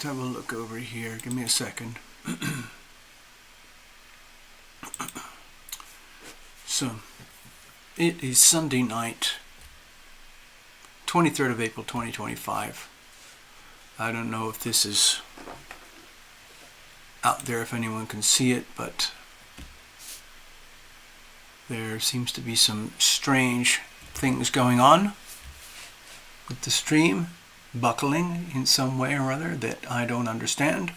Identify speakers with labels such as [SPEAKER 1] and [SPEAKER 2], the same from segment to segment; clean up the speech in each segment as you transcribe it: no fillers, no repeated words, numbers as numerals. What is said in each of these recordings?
[SPEAKER 1] Have a look over here. Give me a second. So, it is Sunday night, 23rd of April 2025. I don't know if this is out there, if anyone can see it, but there seems to be some strange things going on with the stream, buckling in some way or other that I don't understand.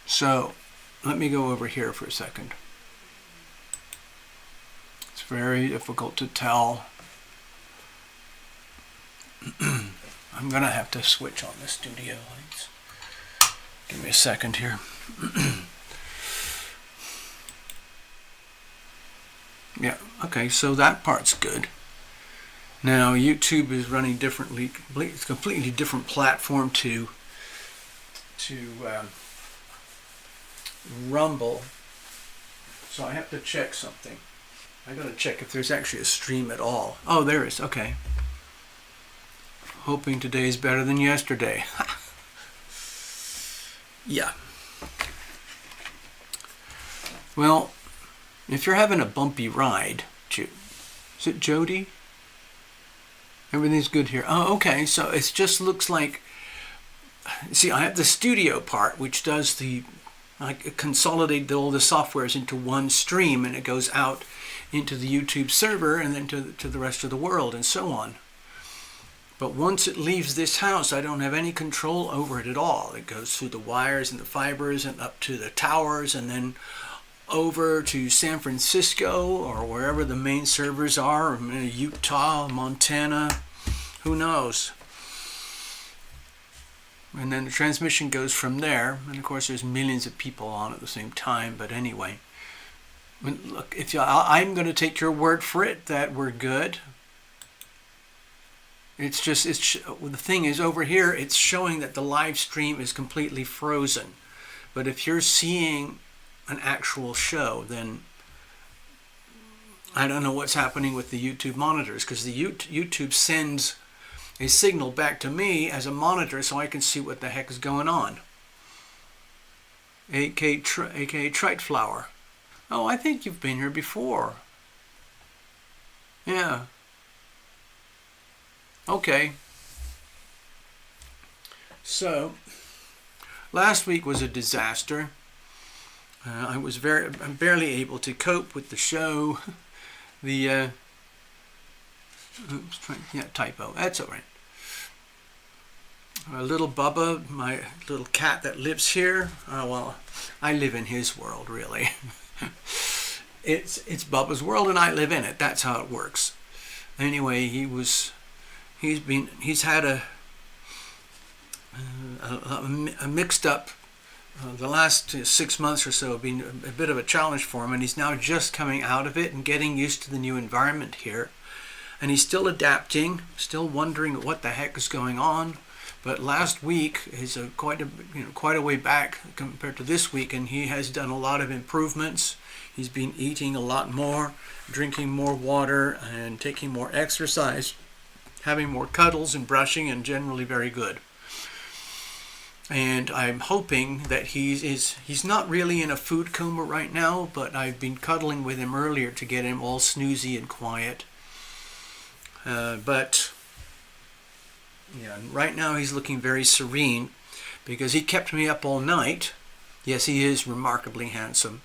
[SPEAKER 1] So let me go over here for a second. It's very difficult to tell. I'm gonna have to switch on the studio lights. Give me a second here. Yeah, okay, so that part's good. Now YouTube is running differently. It's a completely different platform to Rumble. So I have to check something. I gotta check if there's actually a stream at all. Oh, there is. Okay. Hoping today's better than yesterday. Yeah. Well, if you're having a bumpy ride, is it Jody? Everything's good here. Oh, okay. So it just looks like, see, I have the studio part, which does the, like, consolidate all the softwares into one stream, and it goes out into the YouTube server and then to the rest of the world and so on. But once it leaves this house, I don't have any control over it at all. It goes through the wires and the fibers and up to the towers and then over to San Francisco or wherever the main servers are, or Utah, Montana, who knows. And then the transmission goes from there, and of course there's millions of people on at the same time, but anyway. Look, I'm going to take your word for it that we're good. It's just, the thing is, over here it's showing that the live stream is completely frozen. But if you're seeing an actual show, then I don't know what's happening with the YouTube monitors, because the YouTube sends a signal back to me as a monitor so I can see what the heck is going on. aka Trite Flower. Oh, I think you've been here before. Yeah. Okay. So, last week was a disaster. I was I'm barely able to cope with the show. The typo. That's all right. Little Bubba, my little cat that lives here. Well, I live in his world, really. It's Bubba's world, and I live in it. That's how it works. Anyway, he's had a mixed up. The last 6 months or so have been a bit of a challenge for him, and he's now just coming out of it and getting used to the new environment here. And he's still adapting, still wondering what the heck is going on. But last week is quite a way back compared to this week, and he has done a lot of improvements. He's been eating a lot more, drinking more water, and taking more exercise, having more cuddles and brushing, and generally very good. And I'm hoping that he's not really in a food coma right now, but I've been cuddling with him earlier to get him all snoozy and quiet. But yeah, right now he's looking very serene because he kept me up all night. Yes, he is remarkably handsome.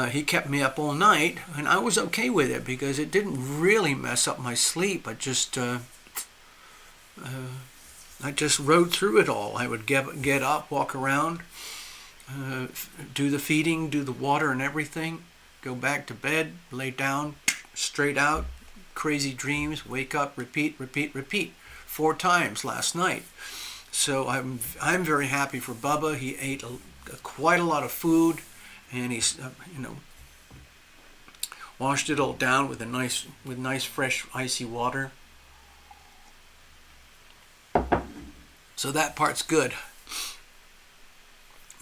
[SPEAKER 1] He kept me up all night, and I was okay with it because it didn't really mess up my sleep. I just rode through it all. I would get up, walk around, do the feeding, do the water and everything, go back to bed, lay down, straight out, crazy dreams, wake up, repeat, 4 times last night. So I'm very happy for Bubba. He ate quite a lot of food, and he's washed it all down with nice fresh icy water. So that part's good.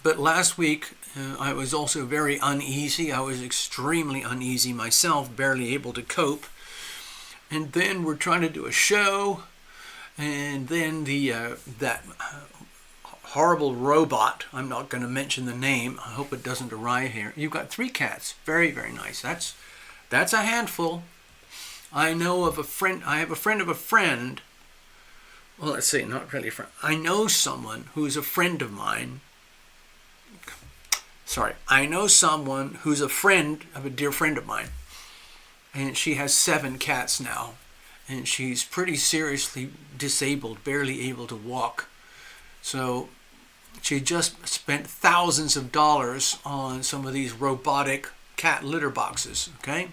[SPEAKER 1] But last week I was also very uneasy. I was extremely uneasy myself, barely able to cope. And then we're trying to do a show, and then that horrible robot, I'm not going to mention the name, I hope it doesn't arrive here. You've got 3 cats. Very, very nice. That's a handful. I know of a friend, I have a friend of a friend. Well, let's see, not really a friend. I know someone who's a friend of mine. I know someone who's a friend of a dear friend of mine. And she has 7 cats now. And she's pretty seriously disabled, barely able to walk. So she just spent thousands of dollars on some of these robotic cat litter boxes, okay?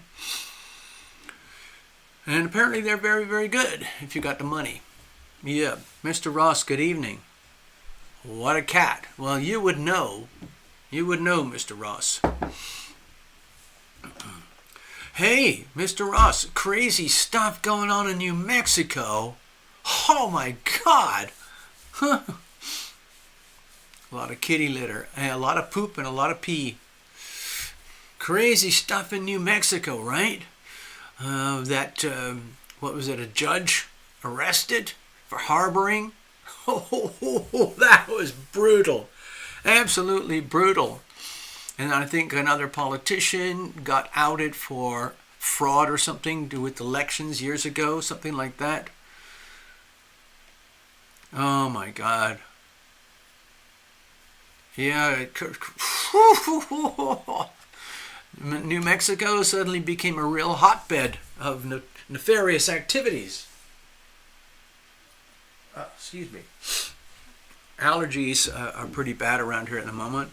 [SPEAKER 1] And apparently they're very, very good if you got the money. Yeah, Mr. Ross, good evening. What a cat. Well, you would know. You would know, Mr. Ross. Hey, Mr. Ross, crazy stuff going on in New Mexico. Oh my God. A lot of kitty litter, and a lot of poop and a lot of pee. Crazy stuff in New Mexico, right? What was it, a judge arrested for harboring? Oh, that was brutal. Absolutely brutal. And I think another politician got outed for fraud or something to do with elections years ago, something like that. Oh my God. Yeah, New Mexico suddenly became a real hotbed of nefarious activities. Excuse me. Allergies are pretty bad around here at the moment.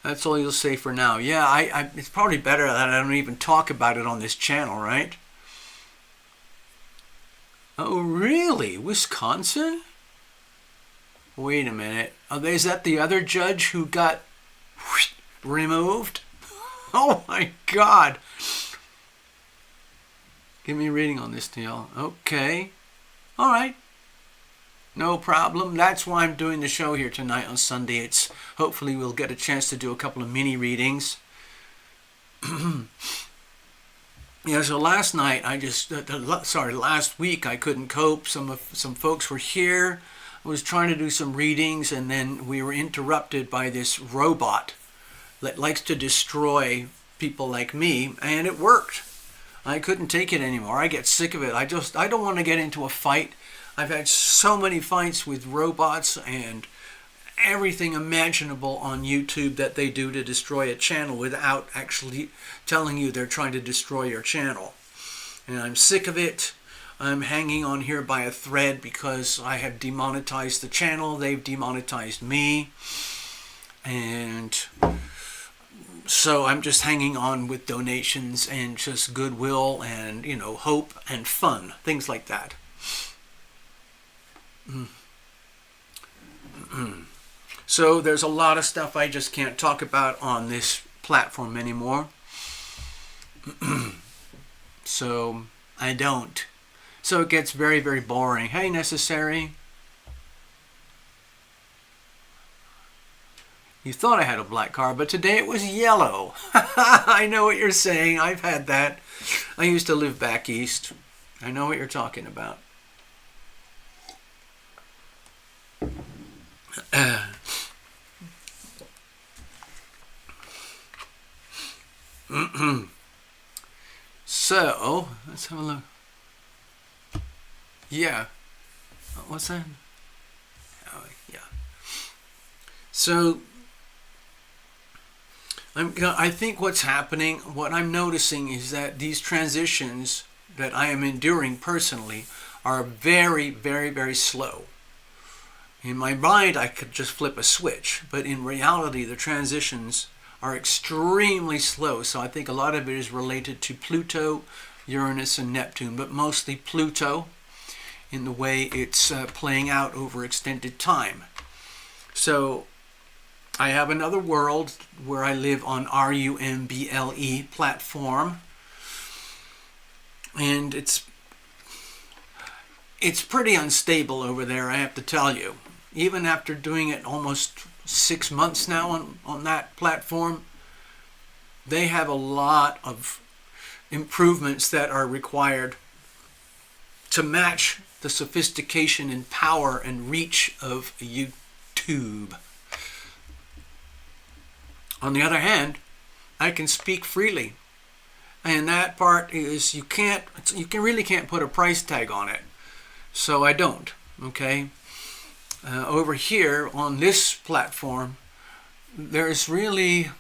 [SPEAKER 1] That's all you'll say for now. Yeah, it's probably better that I don't even talk about it on this channel, right? Oh, really? Wisconsin? Wait a minute. Is that the other judge who got removed? Oh my God. Give me a reading on this deal. Okay. All right. No problem. That's why I'm doing the show here tonight on Sunday. It's hopefully we'll get a chance to do a couple of mini readings. Yeah, so last night last week I couldn't cope. Some folks were here. I was trying to do some readings, and then we were interrupted by this robot that likes to destroy people like me, and it worked. I couldn't take it anymore. I get sick of it. I don't want to get into a fight. I've had so many fights with robots and everything imaginable on YouTube that they do to destroy a channel without actually telling you they're trying to destroy your channel. And I'm sick of it. I'm hanging on here by a thread because I have demonetized the channel. They've demonetized me. And so I'm just hanging on with donations and just goodwill and, hope and fun. Things like that. So there's a lot of stuff I just can't talk about on this platform anymore. So I don't. So it gets very, very boring. Hey, Necessary. You thought I had a black car, but today it was yellow. I know what you're saying. I've had that. I used to live back east. I know what you're talking about. So, let's have a look. Yeah. What's that? Oh, yeah. So, I think what's happening, what I'm noticing is that these transitions that I am enduring personally are very, very, very slow. In my mind, I could just flip a switch, but in reality, the transitions are extremely slow. So I think a lot of it is related to Pluto, Uranus, and Neptune, but mostly Pluto in the way it's playing out over extended time. So I have another world where I live on RUMBLE platform, and it's pretty unstable over there, I have to tell you. Even after doing it almost 6 months now on that platform, they have a lot of improvements that are required to match the sophistication and power and reach of YouTube. On the other hand, I can speak freely, and that part is you really can't put a price tag on it, so I don't. Okay. Over here on this platform, there's really,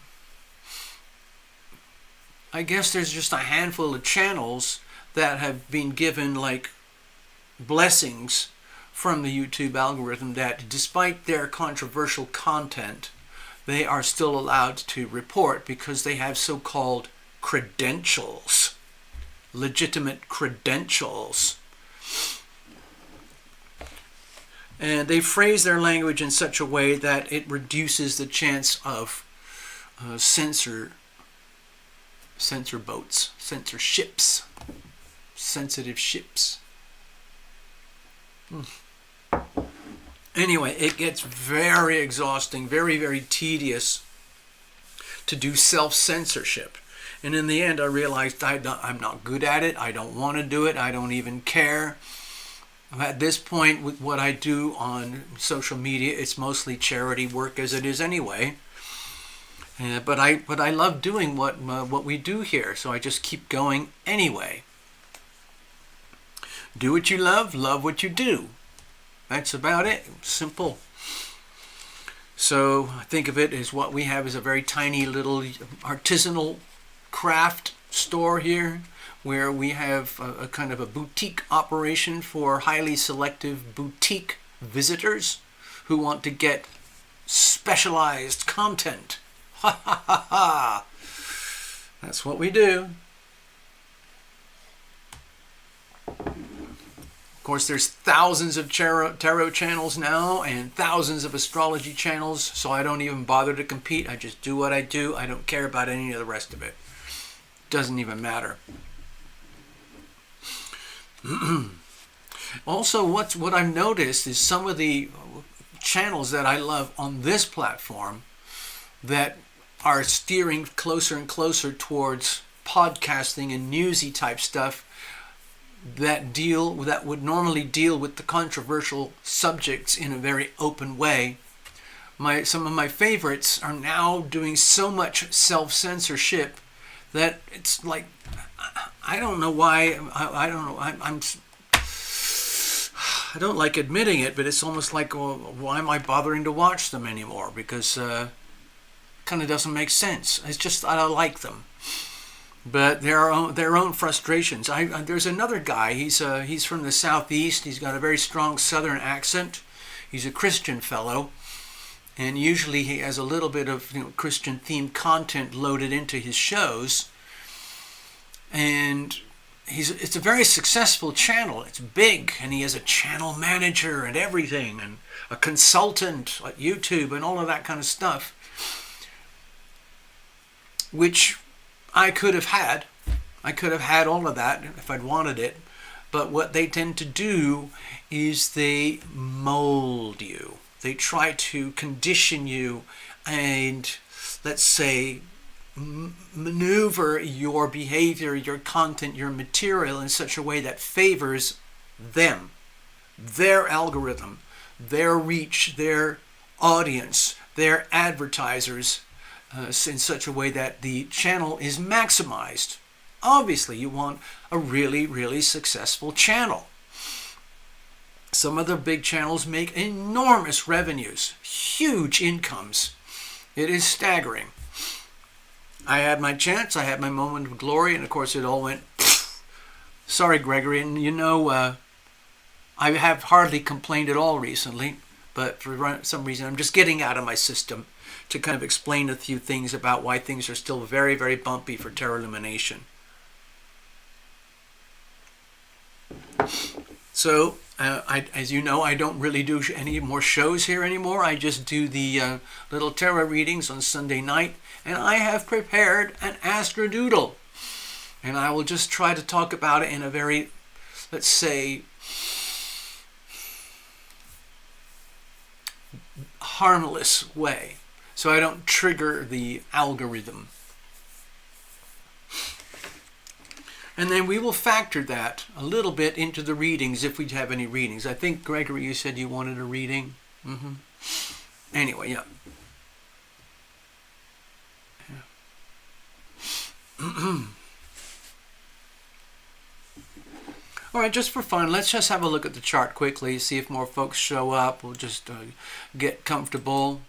[SPEAKER 1] I guess there's just a handful of channels that have been given like blessings from the YouTube algorithm that despite their controversial content, they are still allowed to report because they have so-called credentials, legitimate credentials. And they phrase their language in such a way that it reduces the chance of censor boats, censor ships, sensitive ships. Anyway, it gets very exhausting, very, very tedious to do self-censorship. And in the end, I realized I'm not good at it. I don't want to do it. I don't even care. At this point, with what I do on social media, it's mostly charity work as it is anyway. But I love doing what we do here, so I just keep going anyway. Do what you love what you do. That's about it. Simple. So think of it as what we have is a very tiny little artisanal craft store here, where we have a kind of a boutique operation for highly selective boutique visitors who want to get specialized content. Ha ha ha ha! That's what we do. Of course, there's thousands of tarot channels now and thousands of astrology channels, so I don't even bother to compete. I just do what I do. I don't care about any of the rest of it. Doesn't even matter. Also, what I've noticed is some of the channels that I love on this platform that are steering closer and closer towards podcasting and newsy type stuff that would normally deal with the controversial subjects in a very open way. Some of my favorites are now doing so much self-censorship that it's like, I don't know why. I don't know. I don't like admitting it, but it's almost like, well, why am I bothering to watch them anymore? Because it kind of doesn't make sense. It's just I don't like them. But their own frustrations. There's another guy. He's from the southeast. He's got a very strong southern accent. He's a Christian fellow, and usually he has a little bit of Christian themed content loaded into his shows. And it's a very successful channel. It's big, and he has a channel manager and everything, and a consultant at YouTube and all of that kind of stuff, which I could have had. I could have had all of that if I'd wanted it. But what they tend to do is they mold you. They try to condition you and, let's say, maneuver your behavior, your content, your material in such a way that favors them, their algorithm, their reach, their audience, their advertisers, in such a way that the channel is maximized. Obviously, you want a really, really successful channel. Some of the big channels make enormous revenues, huge incomes. It is staggering. I had my chance, I had my moment of glory, and of course it all went, sorry Gregory, and I have hardly complained at all recently, but for some reason I'm just getting out of my system to kind of explain a few things about why things are still very, very bumpy for TarotLumination. So, as you know, I don't really do any more shows here anymore. I just do the little tarot readings on Sunday night, and I have prepared an astrodoodle. And I will just try to talk about it in a very, let's say, harmless way, so I don't trigger the algorithm. And then we will factor that a little bit into the readings if we have any readings. I think, Gregory, you said you wanted a reading. Anyway, yeah. All right, just for fun, let's just have a look at the chart quickly, see if more folks show up. We'll just get comfortable.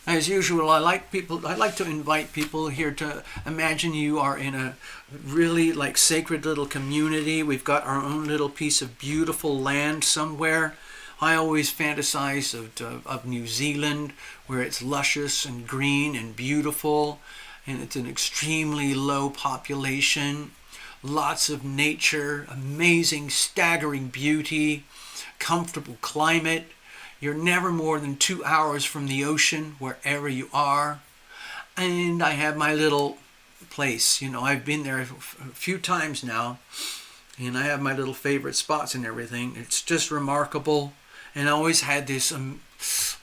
[SPEAKER 1] As usual, I like to invite people here to imagine you are in a really like sacred little community. We've got our own little piece of beautiful land somewhere. I always fantasize of New Zealand, where it's luscious and green and beautiful, and it's an extremely low population. Lots of nature, amazing, staggering beauty, comfortable climate. You're never more than 2 hours from the ocean, wherever you are. And I have my little place. I've been there a few times now, and I have my little favorite spots and everything. It's just remarkable. And I always had this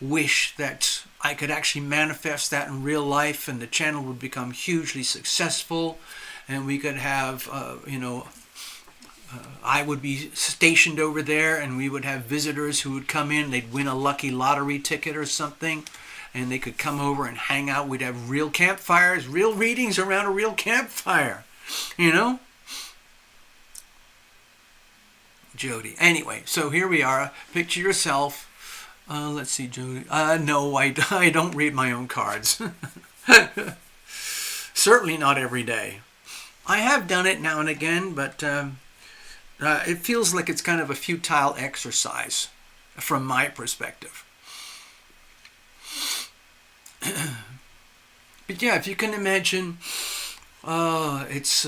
[SPEAKER 1] wish that I could actually manifest that in real life, and the channel would become hugely successful. And we could have, I would be stationed over there, and we would have visitors who would come in. They'd win a lucky lottery ticket or something, and they could come over and hang out. We'd have real campfires, real readings around a real campfire, you know? Jody. Anyway, so here we are. Picture yourself. Let's see, Jody. No, I don't read my own cards. Certainly not every day. I have done it now and again, but it feels like it's kind of a futile exercise from my perspective. But yeah, if you can imagine, it's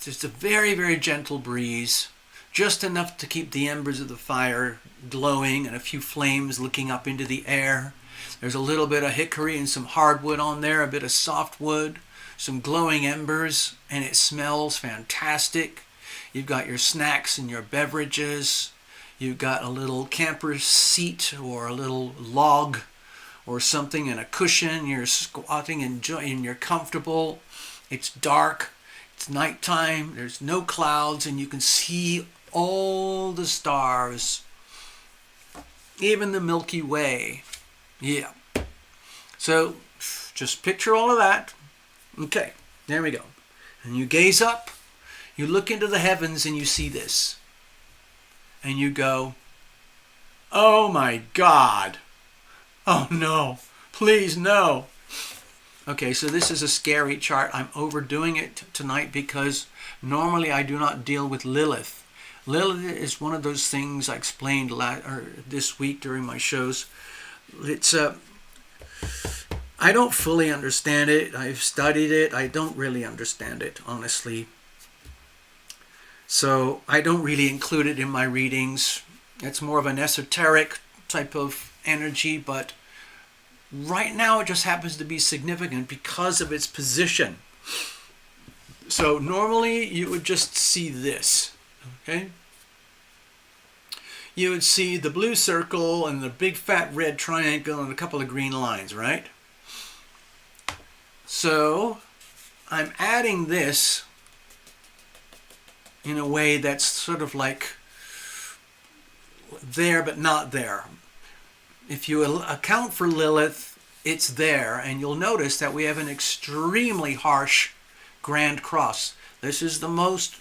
[SPEAKER 1] just a very, very gentle breeze, just enough to keep the embers of the fire glowing and a few flames looking up into the air. There's a little bit of hickory and some hardwood on there, a bit of softwood, some glowing embers, and it smells fantastic. You've got your snacks and your beverages. You've got a little camper seat or a little log or something and a cushion. You're squatting and you're comfortable. It's dark. It's nighttime. There's no clouds, and you can see all the stars, even the Milky Way. Yeah. So just picture all of that. Okay, there we go. And you gaze up, you look into the heavens, and you see this. And you go, oh my God. Oh no, please no. Okay, so this is a scary chart. I'm overdoing it tonight because normally I do not deal with Lilith. Lilith is one of those things I explained this week during my shows. It's I don't fully understand it. I've studied it. I don't really understand it, honestly. So I don't really include it in my readings. It's more of an esoteric type of energy, but right now it just happens to be significant because of its position. So normally you would just see this, okay? You would see the blue circle and the big fat red triangle and a couple of green lines, right? So I'm adding this in a way that's sort of like there but not there. If you account for Lilith, it's there, and you'll notice that we have an extremely harsh Grand Cross. This is the most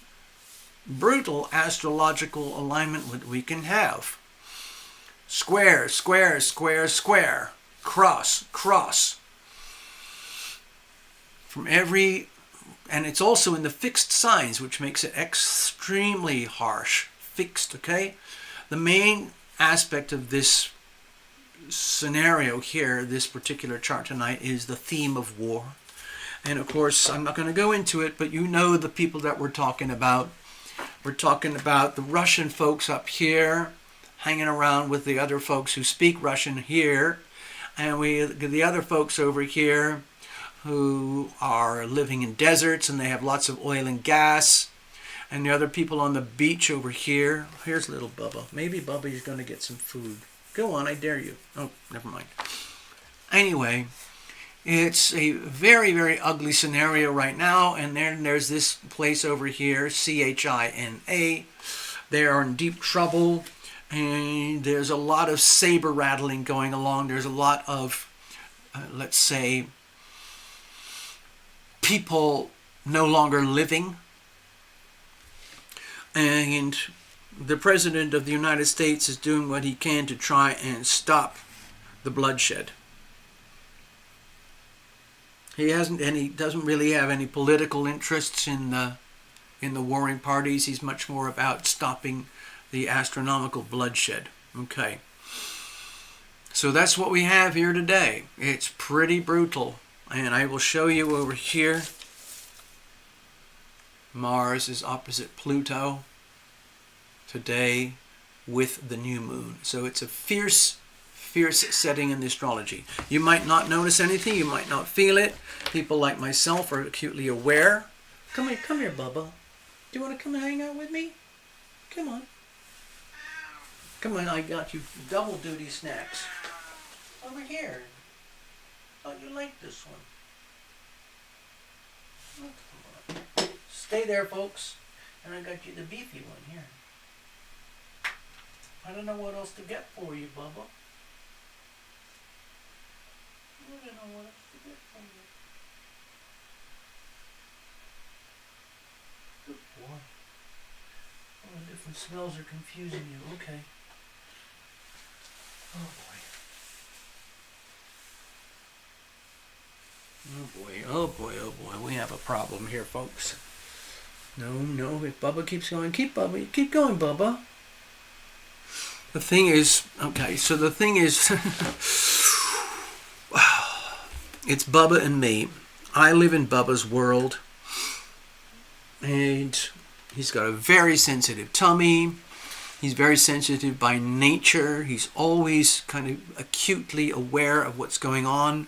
[SPEAKER 1] brutal astrological alignment that we can have. Square, square, square, square. Cross, cross. From every, and it's also in the fixed signs, which makes it extremely harsh. Fixed, okay? The main aspect of this scenario here, this particular chart tonight, is the theme of war. And of course, I'm not going to go into it, but you know the people that we're talking about. We're talking about the Russian folks up here, hanging around with the other folks who speak Russian here, and the other folks over here who are living in deserts and they have lots of oil and gas, and the other people on the beach over here. Here's little Bubba. Maybe Bubba is going to get some food. Go on, I dare you. Oh, never mind. Anyway, it's a very, very ugly scenario right now, and then there's this place over here, CHINA. They are in deep trouble, and there's a lot of saber rattling going along. There's a lot of, let's say, people no longer living. And the President of the United States is doing what he can to try and stop the bloodshed. He doesn't really have any political interests in the warring parties. He's much more about stopping the astronomical bloodshed. Okay. So that's what we have here today. It's pretty brutal. And I will show you over here. Mars is opposite Pluto today with the new moon. So it's a fierce setting in the astrology. You might not notice anything. You might not feel it. People like myself are acutely aware. Come here, Bubba. Do you want to come and hang out with me? Come on. Come on, I got you double duty snacks. Over here. Oh, you like this one. Oh, come on. Stay there, folks. And I got you the beefy one here. I don't know what else to get for you, Bubba. I don't know what else to get for you. Good boy. All the different smells are confusing you. Okay. Oh boy. Oh boy, oh boy, oh boy. We have a problem here, folks. No, if Bubba keeps going, keep going, Bubba. The thing is, okay, so the thing is, it's Bubba and me. I live in Bubba's world, and he's got a very sensitive tummy. He's very sensitive by nature. He's always kind of acutely aware of what's going on.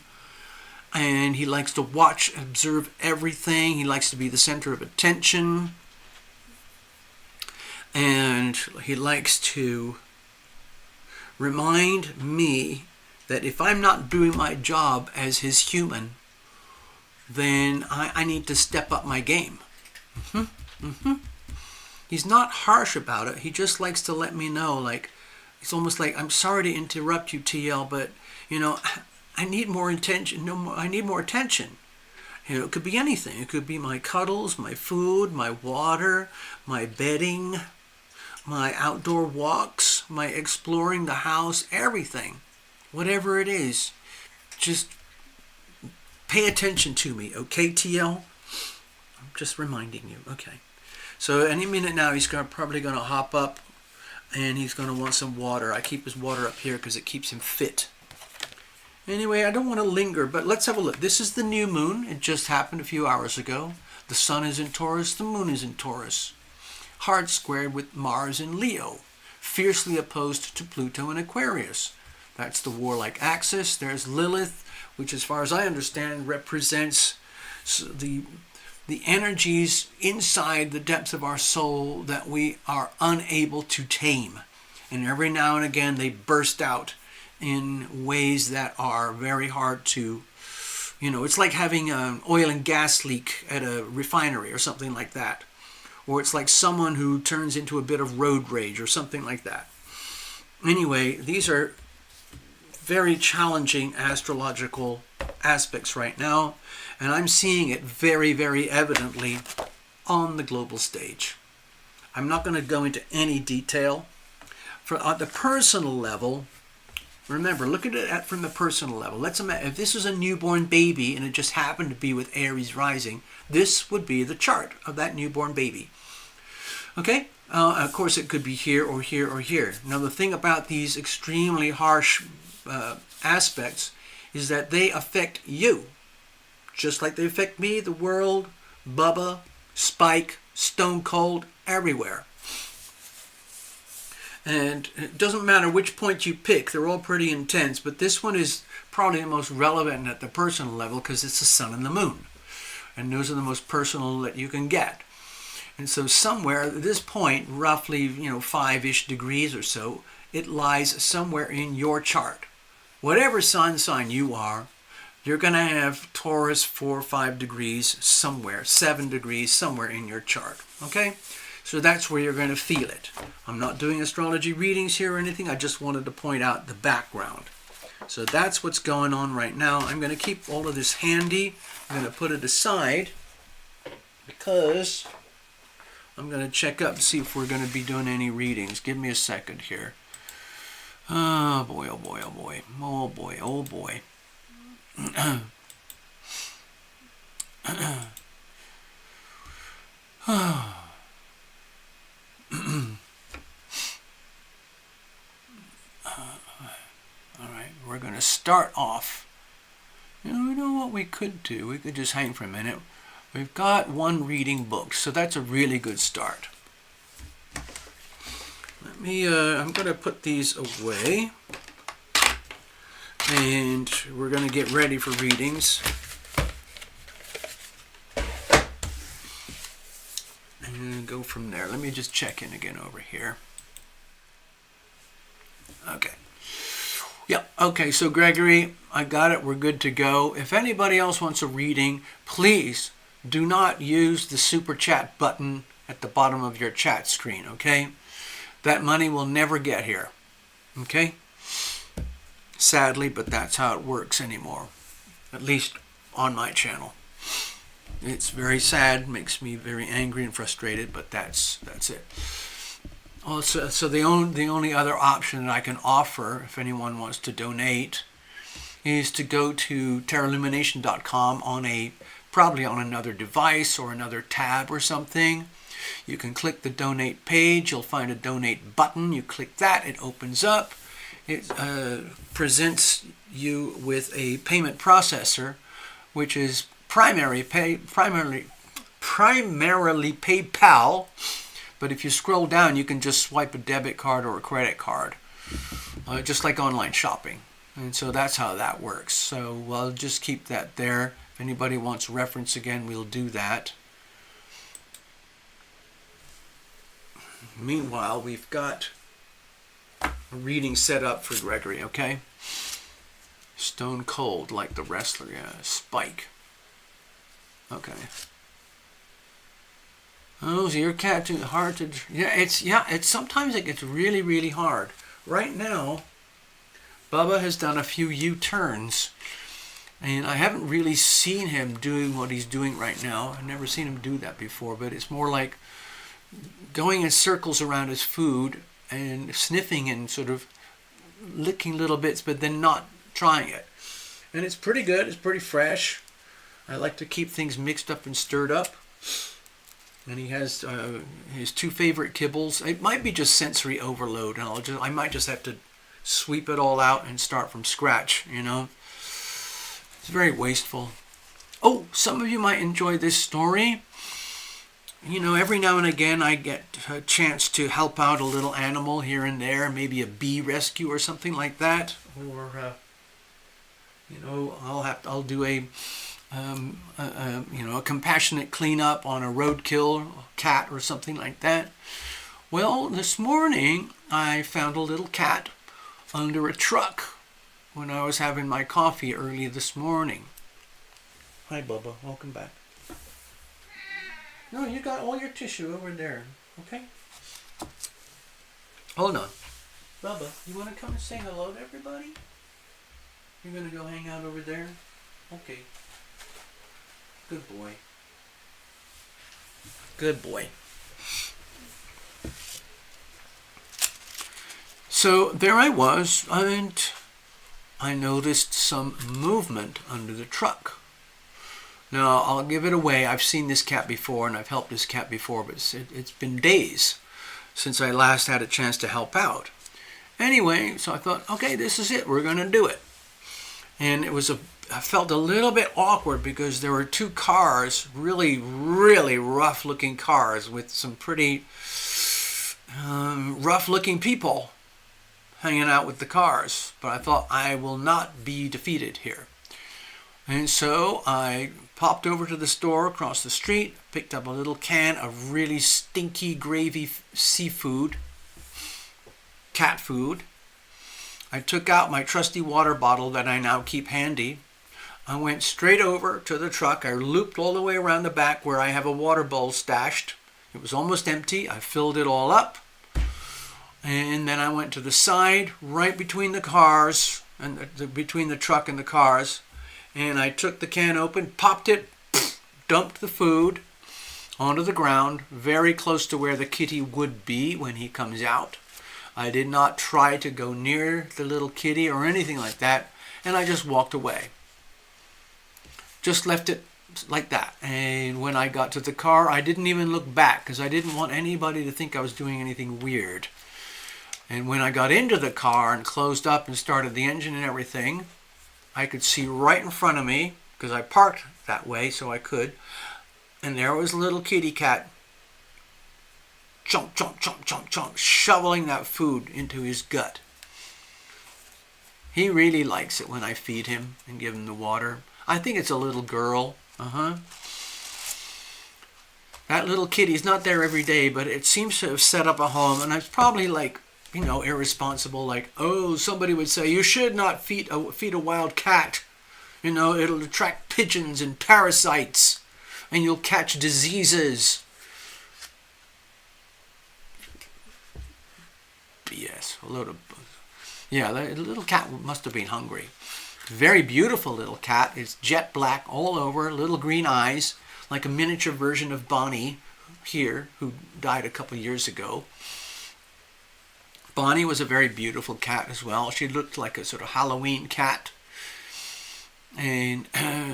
[SPEAKER 1] And he likes to watch and observe everything. He likes to be the center of attention. And he likes to remind me that if I'm not doing my job as his human, then I need to step up my game. He's not harsh about it. He just likes to let me know, like, it's almost like, I'm sorry to interrupt you, TL, but, you know, I need more attention. I need more attention. You know, it could be anything. It could be my cuddles, my food, my water, my bedding, my outdoor walks, my exploring the house, everything. Whatever it is, just pay attention to me, okay, TL? I'm just reminding you, okay. So any minute now, he's probably going to hop up, and he's going to want some water. I keep his water up here because it keeps him fit. Anyway, I don't want to linger, but let's have a look. This is the new moon. It just happened a few hours ago. The sun is in Taurus, the moon is in Taurus. Hard squared with Mars in Leo. Fiercely opposed to Pluto in Aquarius. That's the warlike axis. There's Lilith, which as far as I understand represents the energies inside the depths of our soul that we are unable to tame. And every now and again they burst out in ways that are very hard to, you know, it's like having an oil and gas leak at a refinery or something like that. Or it's like someone who turns into a bit of road rage or something like that. Anyway, these are very challenging astrological aspects right now, and I'm seeing it very, very evidently on the global stage. I'm not going to go into any detail. At the personal level, remember, look at it from the personal level. Let's imagine if this was a newborn baby and it just happened to be with Aries rising, this would be the chart of that newborn baby. Okay? Of course, it could be here or here or here. Now, the thing about these extremely harsh aspects is that they affect you, just like they affect me, the world, Bubba, Spike, Stone Cold, everywhere. And it doesn't matter which point you pick, they're all pretty intense, but this one is probably the most relevant at the personal level because it's the sun and the moon. And those are the most personal that you can get. And so somewhere at this point, roughly, 5-ish degrees or so, it lies somewhere in your chart. Whatever sun sign you are, you're going to have Taurus 4 or 5 degrees somewhere, 7 degrees somewhere in your chart. Okay? So that's where you're going to feel it. I'm not doing astrology readings here or anything. I just wanted to point out the background. So that's what's going on right now. I'm going to keep all of this handy. I'm going to put it aside because I'm going to check up and see if we're going to be doing any readings. Give me a second here. Oh boy, oh boy, oh boy. Oh boy, oh boy. All right, we're going to start off. You know what we could do? We could just hang for a minute. We've got one reading book, so that's a really good start. Let me, I'm going to put these away. And we're going to get ready for readings. And go from there. Let me just check in again over here. Okay. Yep. Okay, so Gregory, I got it. We're good to go. If anybody else wants a reading, please do not use the super chat button at the bottom of your chat screen, okay? That money will never get here, okay? Sadly, but that's how it works anymore, at least on my channel. It's very sad, makes me very angry and frustrated, but that's it. Also, so the only other option that I can offer, if anyone wants to donate, is to go to TarotLumination.com probably on another device or another tab or something. You can click the donate page. You'll find a donate button. You click that, it opens up. It presents you with a payment processor, which is primarily PayPal. But if you scroll down, you can just swipe a debit card or a credit card, just like online shopping. And so that's how that works. So I'll just keep that there. If anybody wants reference again, we'll do that. Meanwhile, we've got a reading set up for Gregory, okay? Stone cold, like the wrestler, yeah, Spike. Okay. Oh, so your cat too hard to... It's sometimes it gets really, really hard. Right now, Bubba has done a few U-turns, and I haven't really seen him doing what he's doing right now. I've never seen him do that before, but it's more like going in circles around his food and sniffing and sort of licking little bits, but then not trying it. And it's pretty good. It's pretty fresh. I like to keep things mixed up and stirred up. And he has his two favorite kibbles. It might be just sensory overload, and I might just have to sweep it all out and start from scratch, you know. It's very wasteful. Oh, some of you might enjoy this story. You know, every now and again I get a chance to help out a little animal here and there, maybe a bee rescue or something like that, or you know, I'll do a compassionate cleanup on a roadkill cat or something like that. Well, this morning I found a little cat under a truck when I was having my coffee early this morning. Hi, Bubba. Welcome back. No, you got all your tissue over there. Okay? Hold on. Bubba, you want to come and say hello to everybody? You're going to go hang out over there? Okay. Good boy. Good boy. So there I was, and I noticed some movement under the truck. Now, I'll give it away. I've seen this cat before, and I've helped this cat before, but it's been days since I last had a chance to help out. Anyway, so I thought, okay, this is it. We're going to do it. And I felt a little bit awkward because there were two cars, really, really rough-looking cars with some pretty rough-looking people hanging out with the cars. But I thought, I will not be defeated here. And so I popped over to the store across the street, picked up a little can of really stinky gravy seafood, cat food. I took out my trusty water bottle that I now keep handy. I went straight over to the truck. I looped all the way around the back where I have a water bowl stashed. It was almost empty. I filled it all up. And then I went to the side, right between the cars, and between the truck and the cars. And I took the can open, popped it, dumped the food onto the ground, very close to where the kitty would be when he comes out. I did not try to go near the little kitty or anything like that, and I just walked away. Just left it like that. And when I got to the car, I didn't even look back because I didn't want anybody to think I was doing anything weird. And when I got into the car and closed up and started the engine and everything, I could see right in front of me, because I parked that way so I could, and there was a little kitty cat, chomp, chomp, chomp, chomp, chomp, shoveling that food into his gut. He really likes it when I feed him and give him the water. I think it's a little girl. That little kitty's not there every day, but it seems to have set up a home, and it's probably like, you know, irresponsible, like, oh, somebody would say, you should not feed a wild cat. You know, it'll attract pigeons and parasites, and you'll catch diseases. BS. A load of... Yeah, the little cat must have been hungry. Very beautiful little cat. It's jet black all over, little green eyes, like a miniature version of Bonnie here, who died a couple years ago. Bonnie was a very beautiful cat as well. She looked like a sort of Halloween cat. And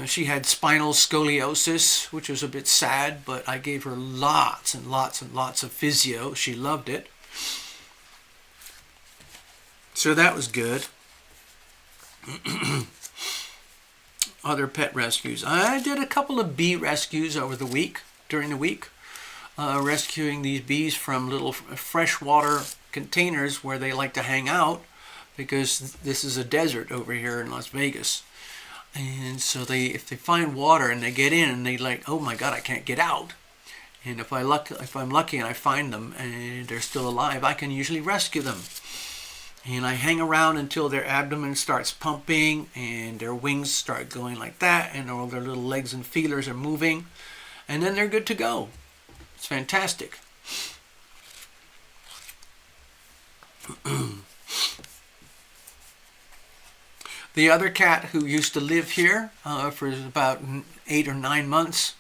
[SPEAKER 1] she had spinal scoliosis, which was a bit sad, but I gave her lots and lots and lots of physio. She loved it. So that was good. Other pet rescues. I did a couple of bee rescues over the week, during the week. Rescuing these bees from little freshwater containers where they like to hang out, because this is a desert over here in Las Vegas. And so if they find water and they get in and they like, oh my God, I can't get out. And if I'm lucky and I find them and they're still alive, I can usually rescue them. And I hang around until their abdomen starts pumping and their wings start going like that, and all their little legs and feelers are moving, and then they're good to go. It's fantastic. The other cat who used to live here for about 8 or 9 months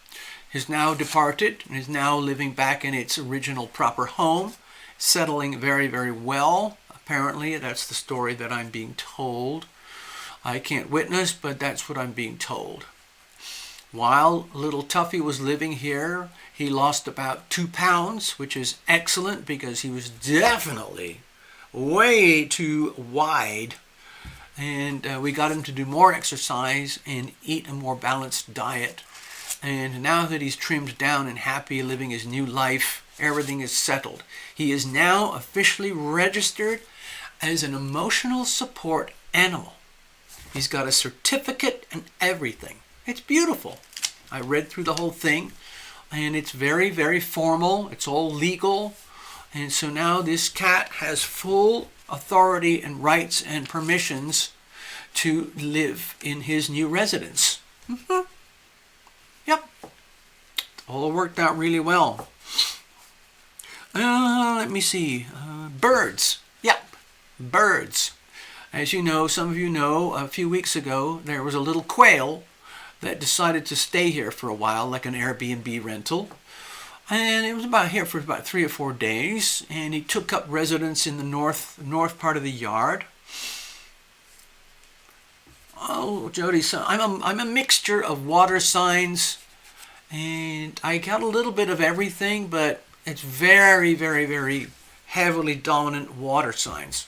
[SPEAKER 1] has now departed and is now living back in its original proper home, settling very, very well. Apparently, that's the story that I'm being told. I can't witness, but that's what I'm being told. While little Tuffy was living here, he lost about 2 pounds, which is excellent because he was definitely way too wide. And we got him to do more exercise and eat a more balanced diet. And now that he's trimmed down and happy living his new life, everything is settled. He is now officially registered as an emotional support animal. He's got a certificate and everything. It's beautiful. I read through the whole thing, and it's very, very formal. It's all legal. And so now this cat has full authority and rights and permissions to live in his new residence. Yep. All worked out really well. Let me see. Birds. Yep. Birds. As you know, some of you know, a few weeks ago, there was a little quail that decided to stay here for a while, like an Airbnb rental. And it was here for about 3 or 4 days, and he took up residence in the north part of the yard. Oh, Jody, so I'm a mixture of water signs, and I got a little bit of everything, but it's very, very, very heavily dominant water signs.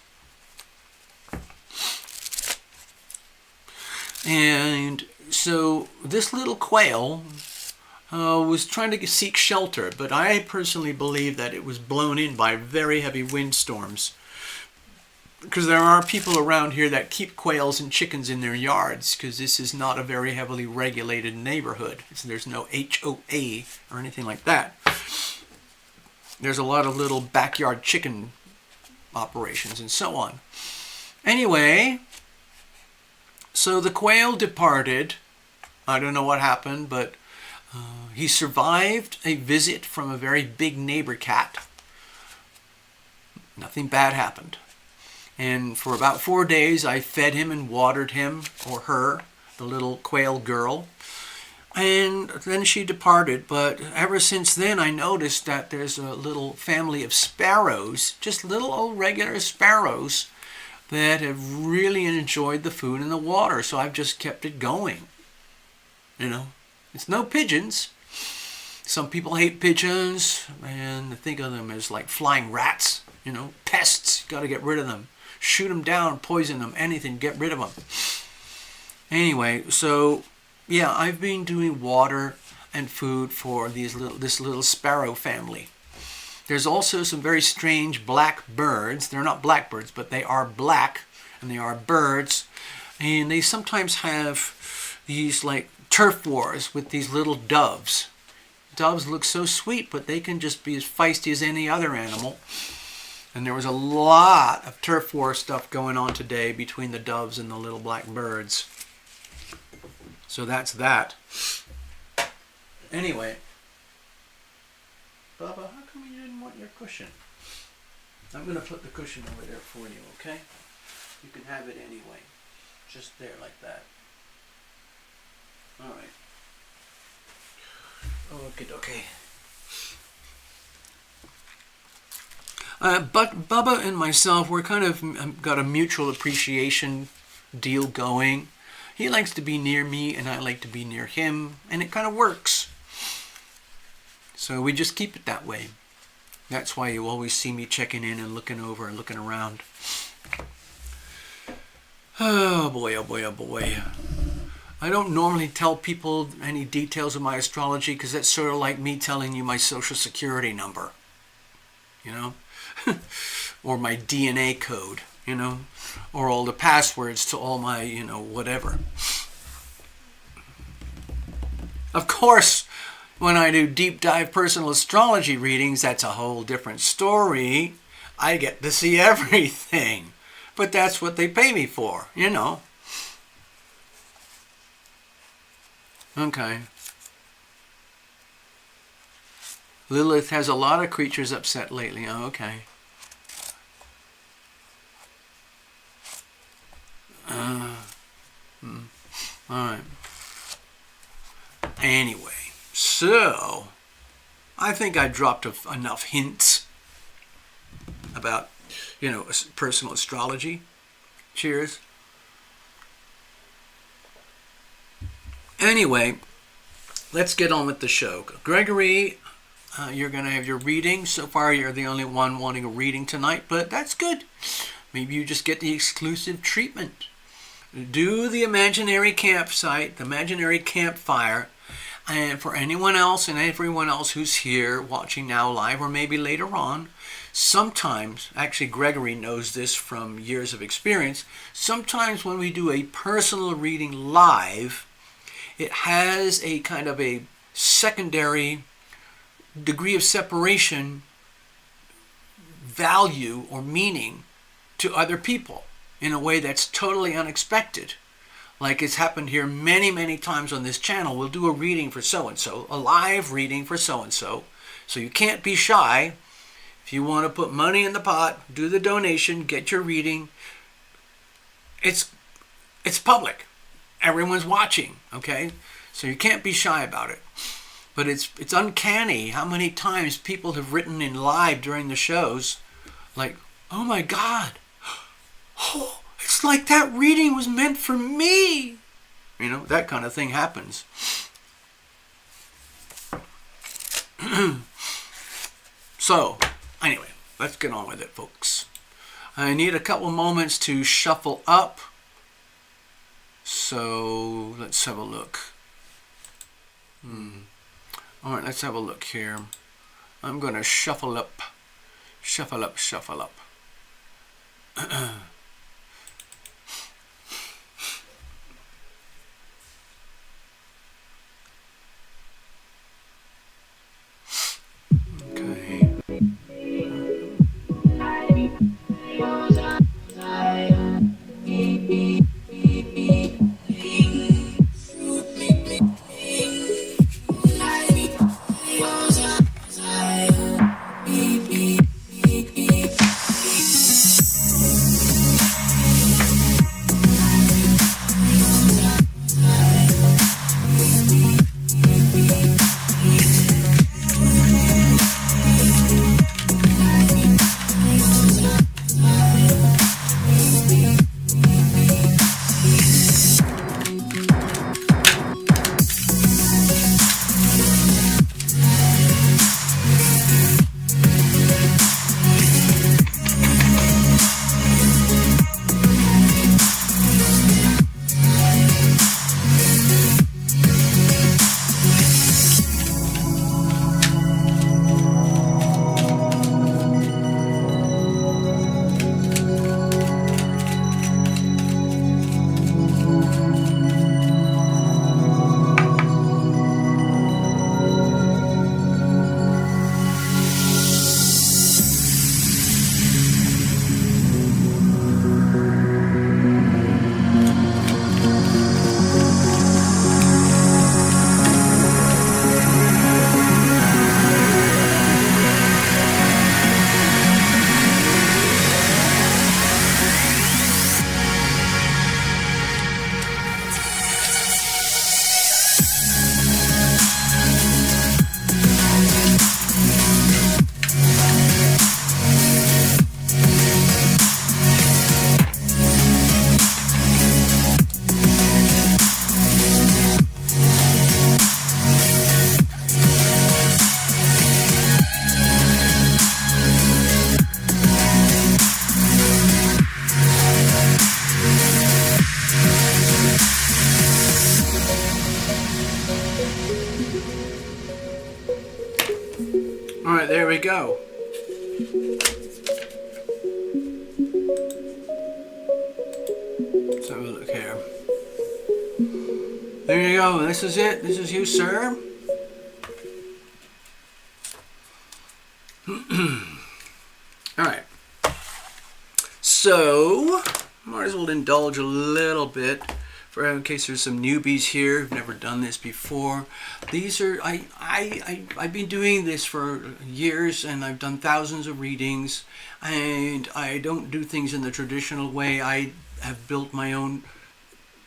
[SPEAKER 1] And so this little quail was trying to seek shelter, but I personally believe that it was blown in by very heavy windstorms, because there are people around here that keep quails and chickens in their yards, because this is not a very heavily regulated neighborhood. There's no HOA or anything like that. There's a lot of little backyard chicken operations and so on. Anyway, so the quail departed. I don't know what happened, but he survived a visit from a very big neighbor cat. Nothing bad happened. And for about 4 days, I fed him and watered him, or her, the little quail girl. And then she departed. But ever since then, I noticed that there's a little family of sparrows, just little old regular sparrows, that have really enjoyed the food and the water. So I've just kept it going. You know, it's no pigeons. Some people hate pigeons and think of them as like flying rats, you know, pests. Got to get rid of them. Shoot them down, poison them, anything, get rid of them. Anyway, so yeah, I've been doing water and food for this little sparrow family. There's also some very strange black birds. They're not blackbirds, but they are black, and they are birds. And they sometimes have these like turf wars with these little doves. Doves look so sweet, but they can just be as feisty as any other animal. And there was a lot of turf war stuff going on today between the doves and the little black birds. So that's that. Anyway. Bubba, how come you didn't want your cushion? I'm going to put the cushion over there for you, okay? You can have it anyway. Just there like that. All right. Okay. But Bubba and myself, we're kind of got a mutual appreciation deal going. He likes to be near me and I like to be near him, and it kind of works. So we just keep it that way. That's why you always see me checking in and looking over and looking around. Oh boy, oh boy, oh boy. I don't normally tell people any details of my astrology because that's sort of like me telling you my social security number, you know, or my DNA code, you know, or all the passwords to all my, you know, whatever. Of course, when I do deep dive personal astrology readings, that's a whole different story. I get to see everything, but that's what they pay me for, you know. Okay. Lilith has a lot of creatures upset lately. Oh, okay. All right. Anyway, so I think I dropped enough hints about, you know, personal astrology. Cheers. Anyway, let's get on with the show. Gregory, you're going to have your reading. So far, you're the only one wanting a reading tonight, but that's good. Maybe you just get the exclusive treatment. Do the imaginary campsite, the imaginary campfire, and for anyone else and everyone else who's here watching now live or maybe later on, sometimes, actually Gregory knows this from years of experience, sometimes when we do a personal reading live, it has a kind of a secondary degree of separation, value, or meaning to other people in a way that's totally unexpected. Like it's happened here many, many times on this channel. We'll do a reading for so-and-so, a live reading for so-and-so. So you can't be shy. If you want to put money in the pot, do the donation, get your reading. It's public. Everyone's watching, okay? So you can't be shy about it. But it's uncanny how many times people have written in live during the shows, like, oh my God, oh, it's like that reading was meant for me. You know, that kind of thing happens. So, anyway, let's get on with it, folks. I need a couple moments to shuffle up. So let's have a look. All right, let's have a look here. I'm going to shuffle up, shuffle up, shuffle up. Okay. right, there we go. Let's have a look here. There you go. This is it. This is you, sir. All right. So, might as well indulge a little bit in case there's some newbies here who've never done this before. These are I've been doing this for years, and I've done thousands of readings, and I don't do things in the traditional way. I have built my own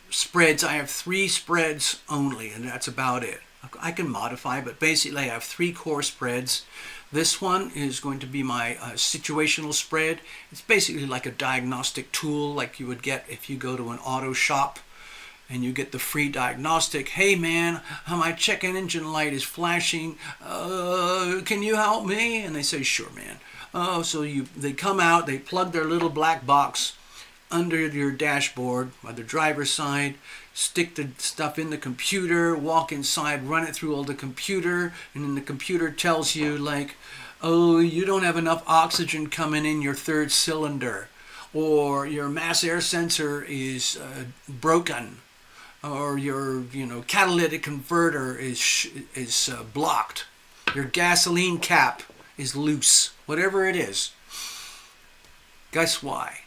[SPEAKER 1] spreads. I have 3 spreads only, and that's about it. I can modify, but basically I have 3 core spreads. This one is going to be my situational spread. It's basically like a diagnostic tool like you would get if you go to an auto shop and you get the free diagnostic. Hey man, my check engine light is flashing. Can you help me? And they say, sure man. So they come out, they plug their little black box under your dashboard by the driver's side, stick the stuff in the computer, walk inside, run it through all the computer, and then the computer tells you like, oh, you don't have enough oxygen coming in your 3rd cylinder, or your mass air sensor is broken, or your catalytic converter is blocked, your gasoline cap is loose, whatever it is. Guess why?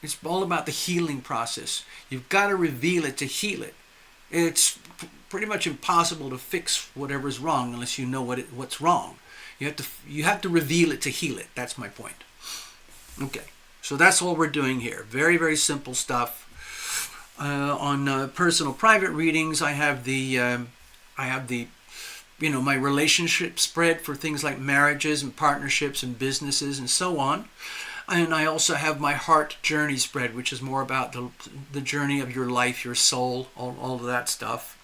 [SPEAKER 1] It's all about the healing process. You've got to reveal it to heal it. It's pretty much impossible to fix whatever's wrong unless you know what's wrong. You have to reveal it to heal it. That's my point. Okay, so that's all we're doing here. Very, very simple stuff. On personal private readings, I have the my relationship spread for things like marriages and partnerships and businesses and so on. And I also have my heart journey spread, which is more about the journey of your life, your soul, all of that stuff.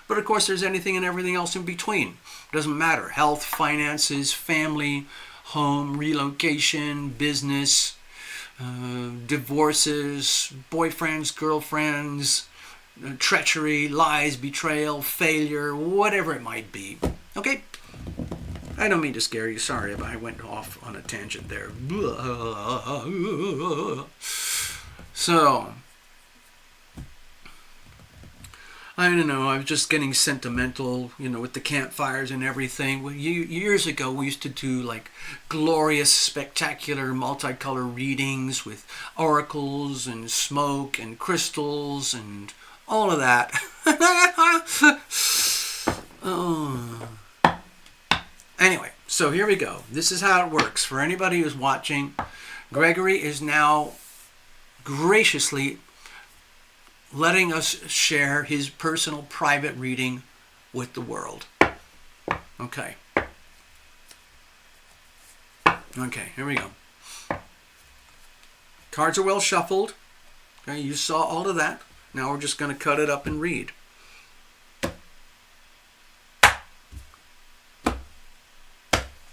[SPEAKER 1] But of course, there's anything and everything else in between. It doesn't matter. Health, finances, family, home, relocation, business, divorces, boyfriends, girlfriends, treachery, lies, betrayal, failure, whatever it might be. Okay? I don't mean to scare you. Sorry if I went off on a tangent there. So, I don't know. I was just getting sentimental, with the campfires and everything. Well, years ago, we used to do like glorious, spectacular, multicolor readings with oracles and smoke and crystals and all of that. Oh. Anyway, so here we go. This is how it works. For anybody who's watching, Gregory is now graciously letting us share his personal private reading with the world. Okay. Okay, here we go. Cards are well shuffled. Okay, you saw all of that. Now we're just going to cut it up and read.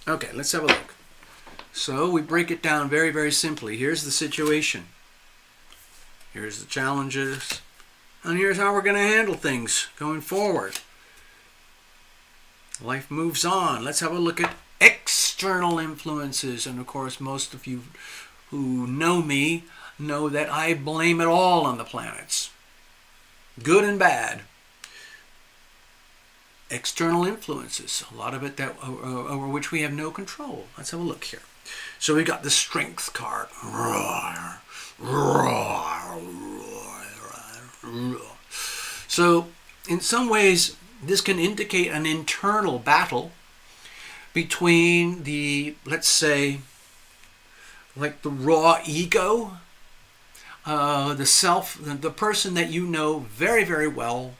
[SPEAKER 1] Okay, let's have a look. So we break it down very, very simply. Here's the situation. Here's the challenges. And here's how we're going to handle things going forward. Life moves on. Let's have a look at external influences. And of course, most of you who know me know that I blame it all on the planets. Good and bad. External influences, a lot of it that over which we have no control. Let's have a look here. So we got the Strength card. So in some ways, this can indicate an internal battle between the, let's say, like the raw ego, the self, the person that you know very, very well,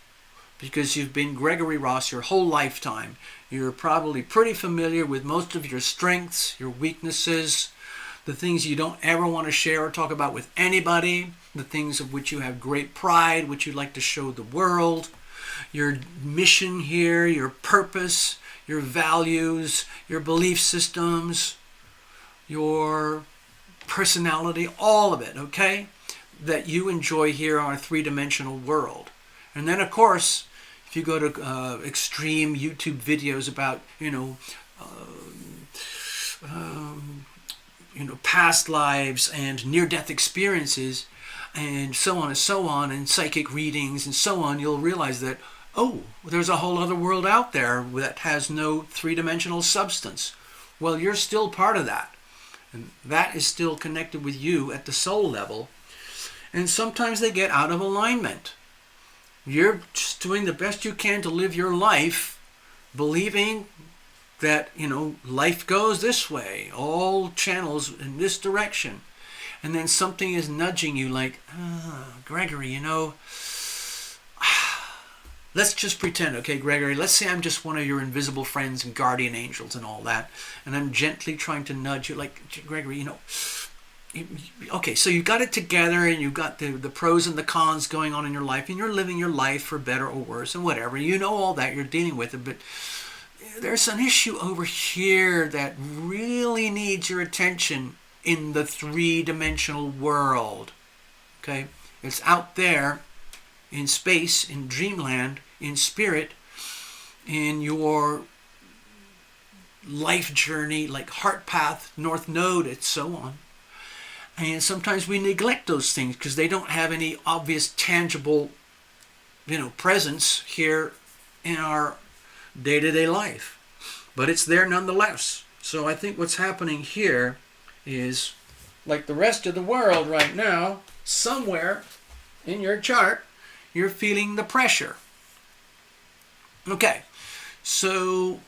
[SPEAKER 1] because you've been Gregory Ross your whole lifetime. You're probably pretty familiar with most of your strengths, your weaknesses, the things you don't ever want to share or talk about with anybody, the things of which you have great pride, which you'd like to show the world, your mission here, your purpose, your values, your belief systems, your personality, all of it, okay, that you enjoy here on a three-dimensional world. And then, of course, if you go to extreme YouTube videos about, past lives and near-death experiences and so on, and psychic readings and so on, you'll realize that, oh, there's a whole other world out there that has no three-dimensional substance. Well, you're still part of that. And that is still connected with you at the soul level. And sometimes they get out of alignment. You're just doing the best you can to live your life, believing that, life goes this way, all channels in this direction. And then something is nudging you like, Gregory, let's just pretend, okay, Gregory, let's say I'm just one of your invisible friends and guardian angels and all that, and I'm gently trying to nudge you like, Gregory, okay, so you got it together and you've got the pros and the cons going on in your life, and you're living your life for better or worse and whatever. All that, you're dealing with it, but there's an issue over here that really needs your attention in the three-dimensional world. Okay? It's out there in space, in dreamland, in spirit, in your life journey, like heart path, north node, and so on. And sometimes we neglect those things because they don't have any obvious, tangible, presence here in our day-to-day life. But it's there nonetheless. So I think what's happening here is, like the rest of the world right now, somewhere in your chart, you're feeling the pressure. Okay, so,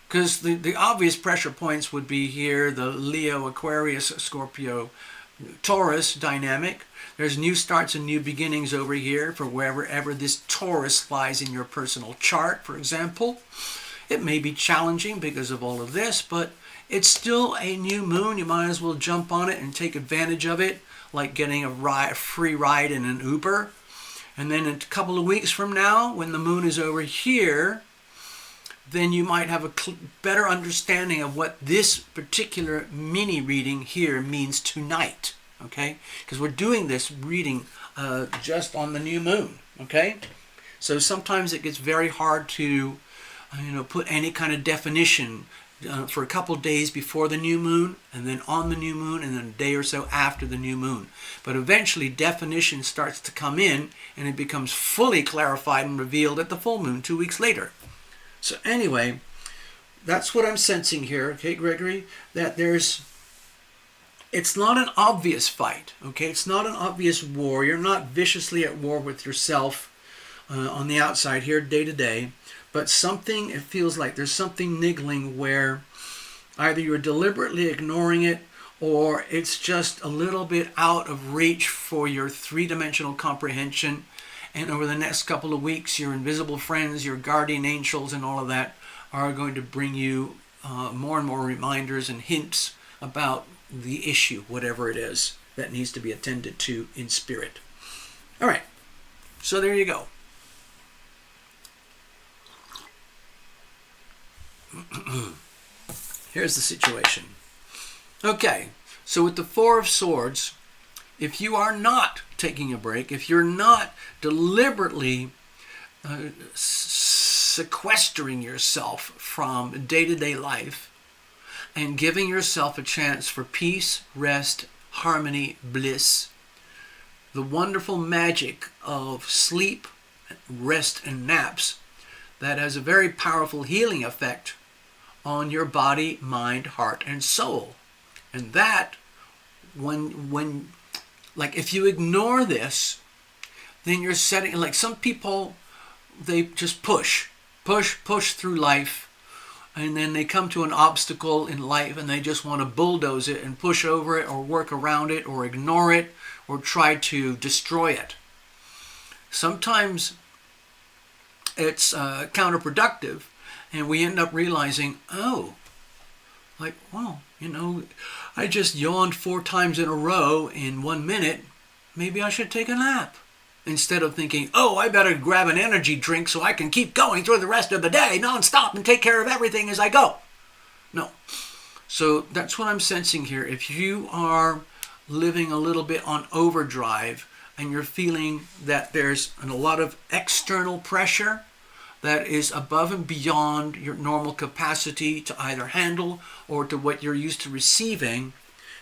[SPEAKER 1] because the obvious pressure points would be here, the Leo, Aquarius, Scorpio, Taurus dynamic. There's new starts and new beginnings over here for wherever this Taurus lies in your personal chart, for example. It may be challenging because of all of this, but it's still a new moon. You might as well jump on it and take advantage of it, like getting a free ride in an Uber. And then a couple of weeks from now, when the moon is over here, then you might have a better understanding of what this particular mini reading here means tonight. Okay? Because we're doing this reading just on the new moon. Okay? So sometimes it gets very hard to put any kind of definition for a couple days before the new moon, and then on the new moon, and then a day or so after the new moon. But eventually definition starts to come in, and it becomes fully clarified and revealed at the full moon 2 weeks later. So anyway, that's what I'm sensing here, okay, Gregory, that it's not an obvious fight, okay? It's not an obvious war. You're not viciously at war with yourself on the outside here day to day. But it feels like there's something niggling where either you're deliberately ignoring it, or it's just a little bit out of reach for your three-dimensional comprehension. And over the next couple of weeks, your invisible friends, your guardian angels, and all of that are going to bring you more and more reminders and hints about the issue, whatever it is, that needs to be attended to in spirit. All right, so there you go. Here's the situation. Okay, so with the Four of Swords, if you are not taking a break, if you're not deliberately sequestering yourself from day-to-day life and giving yourself a chance for peace, rest, harmony, bliss, the wonderful magic of sleep, rest, and naps, that has a very powerful healing effect on your body, mind, heart, and soul. And that, when if you ignore this, then you're setting, like some people, they just push through life, and then they come to an obstacle in life and they just want to bulldoze it and push over it or work around it or ignore it or try to destroy it. Sometimes it's counterproductive, and we end up realizing, I just yawned 4 times in a row in 1 minute. Maybe I should take a nap. Instead of thinking, I better grab an energy drink so I can keep going through the rest of the day nonstop and take care of everything as I go. No. So that's what I'm sensing here. If you are living a little bit on overdrive and you're feeling that there's a lot of external pressure, that is above and beyond your normal capacity to either handle or to what you're used to receiving,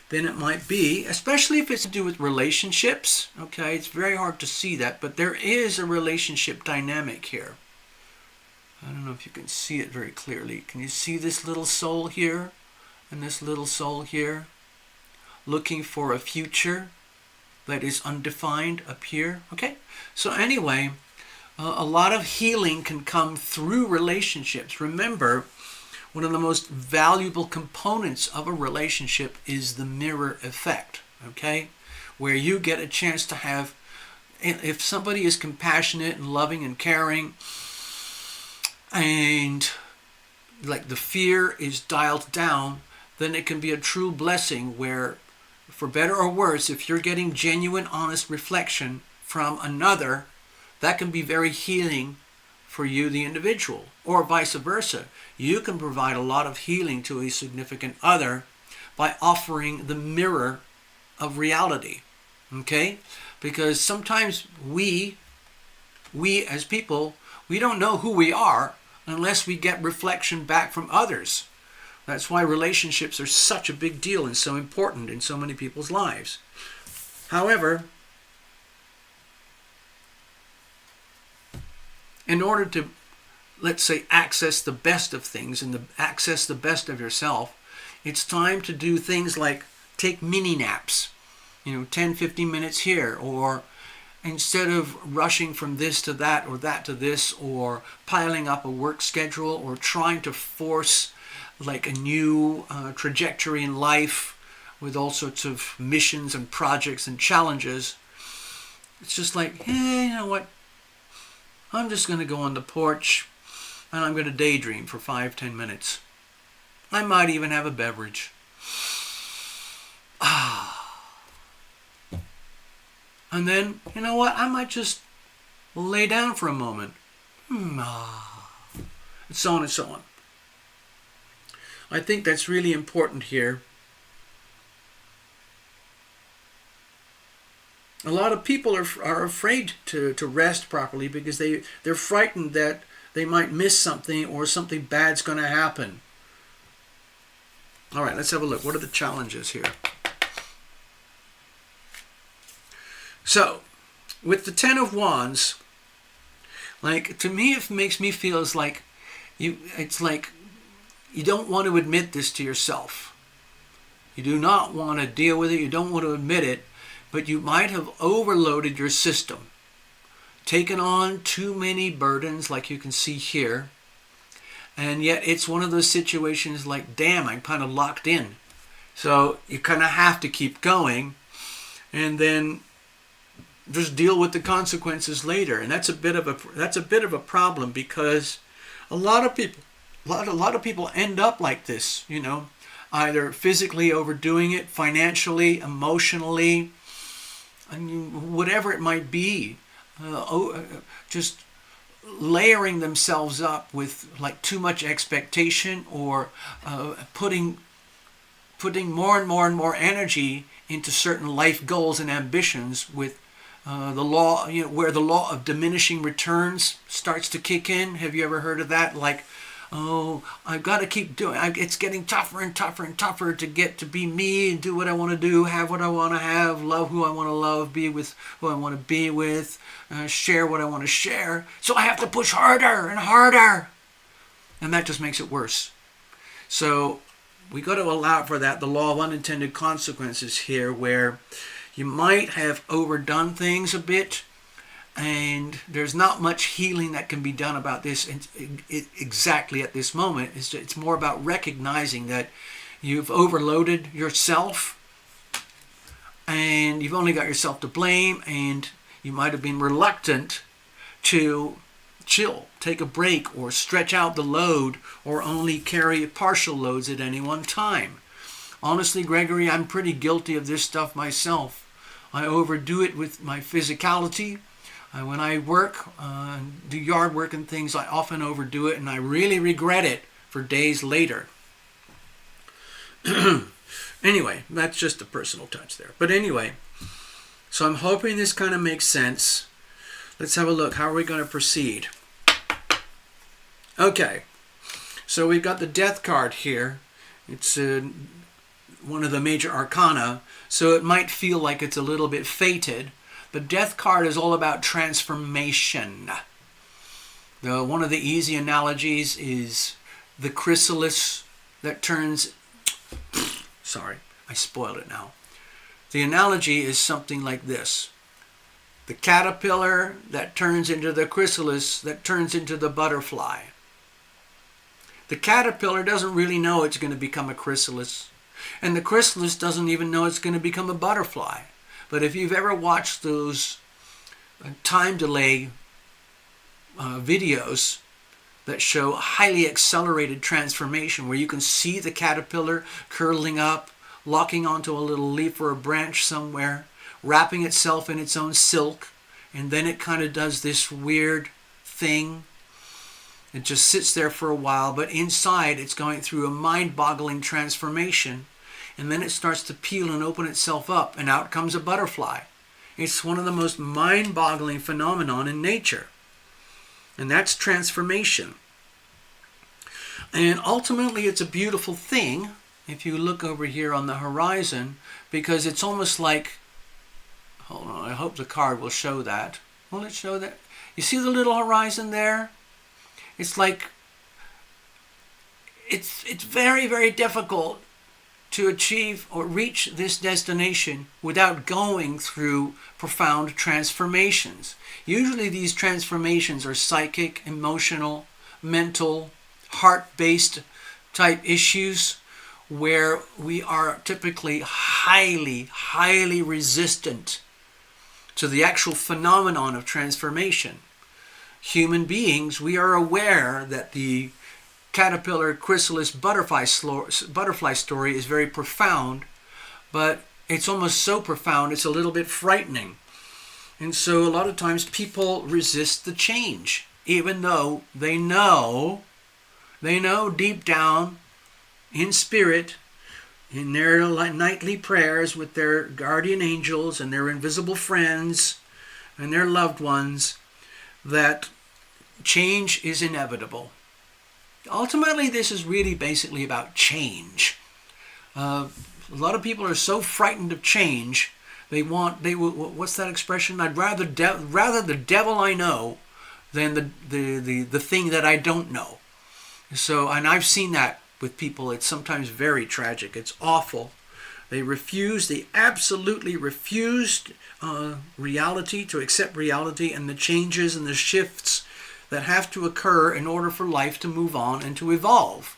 [SPEAKER 1] then it might be, especially if it's to do with relationships, okay? It's very hard to see that, but there is a relationship dynamic here. I don't know if you can see it very clearly. Can you see this little soul here and this little soul here? Looking for a future that is undefined up here, okay? So anyway, a lot of healing can come through relationships. Remember, one of the most valuable components of a relationship is the mirror effect, okay? Where you get a chance to have, if somebody is compassionate and loving and caring, and like the fear is dialed down, then it can be a true blessing where, for better or worse, if you're getting genuine, honest reflection from another, that can be very healing for you, the individual, or vice versa. You can provide a lot of healing to a significant other by offering the mirror of reality, okay? Because sometimes we as people, we don't know who we are unless we get reflection back from others. That's why relationships are such a big deal and so important in so many people's lives. However, in order to, let's say, access the best of things and access the best of yourself, it's time to do things like take mini naps, 10, 15 minutes here, or instead of rushing from this to that or that to this, or piling up a work schedule, or trying to force like a new trajectory in life with all sorts of missions and projects and challenges, it's just like, hey, you know what? I'm just going to go on the porch and I'm going to daydream for 5-10 minutes. I might even have a beverage. And then, you know what? I might just lay down for a moment. And so on and so on. I think that's really important here. A lot of people are afraid to rest properly because they're frightened that they might miss something or something bad's going to happen. All right, let's have a look. What are the challenges here? So, with the Ten of Wands, like, to me, it makes me feel it's like you don't want to admit this to yourself. You do not want to deal with it. You don't want to admit it. But you might have overloaded your system, taken on too many burdens, like you can see here. And yet it's one of those situations like, damn, I'm kind of locked in. So you kind of have to keep going and then just deal with the consequences later. And that's a bit of a problem, because a lot of people end up like this, either physically overdoing it, financially, emotionally, whatever it might be, just layering themselves up with like too much expectation, or putting more and more and more energy into certain life goals and ambitions with the law, where the law of diminishing returns starts to kick in. Have you ever heard of that? Like, oh, I've got to keep doing. It's getting tougher and tougher and tougher to get to be me and do what I want to do, have what I want to have, love who I want to love, be with who I want to be with, share what I want to share. So I have to push harder and harder. And that just makes it worse. So we got to allow for that, the law of unintended consequences here, where you might have overdone things a bit, and there's not much healing that can be done about this exactly at this moment. It's more about recognizing that you've overloaded yourself and you've only got yourself to blame, and you might have been reluctant to chill, take a break, or stretch out the load, or only carry partial loads at any one time. Honestly, Gregory, I'm pretty guilty of this stuff myself. I overdo it with my physicality. When I work, do yard work and things, I often overdo it, and I really regret it for days later. Anyway, that's just a personal touch there. But anyway, so I'm hoping this kind of makes sense. Let's have a look. How are we going to proceed? Okay, so we've got the Death card here. It's one of the major arcana, so it might feel like it's a little bit fated. The Death card is all about transformation. One of the easy analogies is the chrysalis that turns... Sorry, I spoiled it now. The analogy is something like this. The caterpillar that turns into the chrysalis that turns into the butterfly. The caterpillar doesn't really know it's going to become a chrysalis. And the chrysalis doesn't even know it's going to become a butterfly. But if you've ever watched those time delay videos that show highly accelerated transformation, where you can see the caterpillar curling up, locking onto a little leaf or a branch somewhere, wrapping itself in its own silk, and then it kind of does this weird thing. It just sits there for a while, but inside it's going through a mind-boggling transformation, and then it starts to peel and open itself up, and out comes a butterfly. It's one of the most mind-boggling phenomenon in nature. And that's transformation. And ultimately it's a beautiful thing if you look over here on the horizon, because it's almost like, hold on, I hope the card will show that. Will it show that? You see the little horizon there? It's like, it's very, very difficult to achieve or reach this destination without going through profound transformations. Usually these transformations are psychic, emotional, mental, heart-based type issues where we are typically highly, highly resistant to the actual phenomenon of transformation. Human beings, we are aware that the caterpillar, chrysalis, butterfly story is very profound, but it's almost so profound it's a little bit frightening. And so a lot of times people resist the change, even though they know deep down in spirit, in their nightly prayers with their guardian angels and their invisible friends and their loved ones, that change is inevitable. Ultimately, this is really basically about change. A lot of people are so frightened of change. What's that expression? I'd rather the devil I know than the thing that I don't know. So, and I've seen that with people. It's sometimes very tragic. It's awful. They absolutely refused reality, to accept reality and the changes and the shifts that have to occur in order for life to move on and to evolve.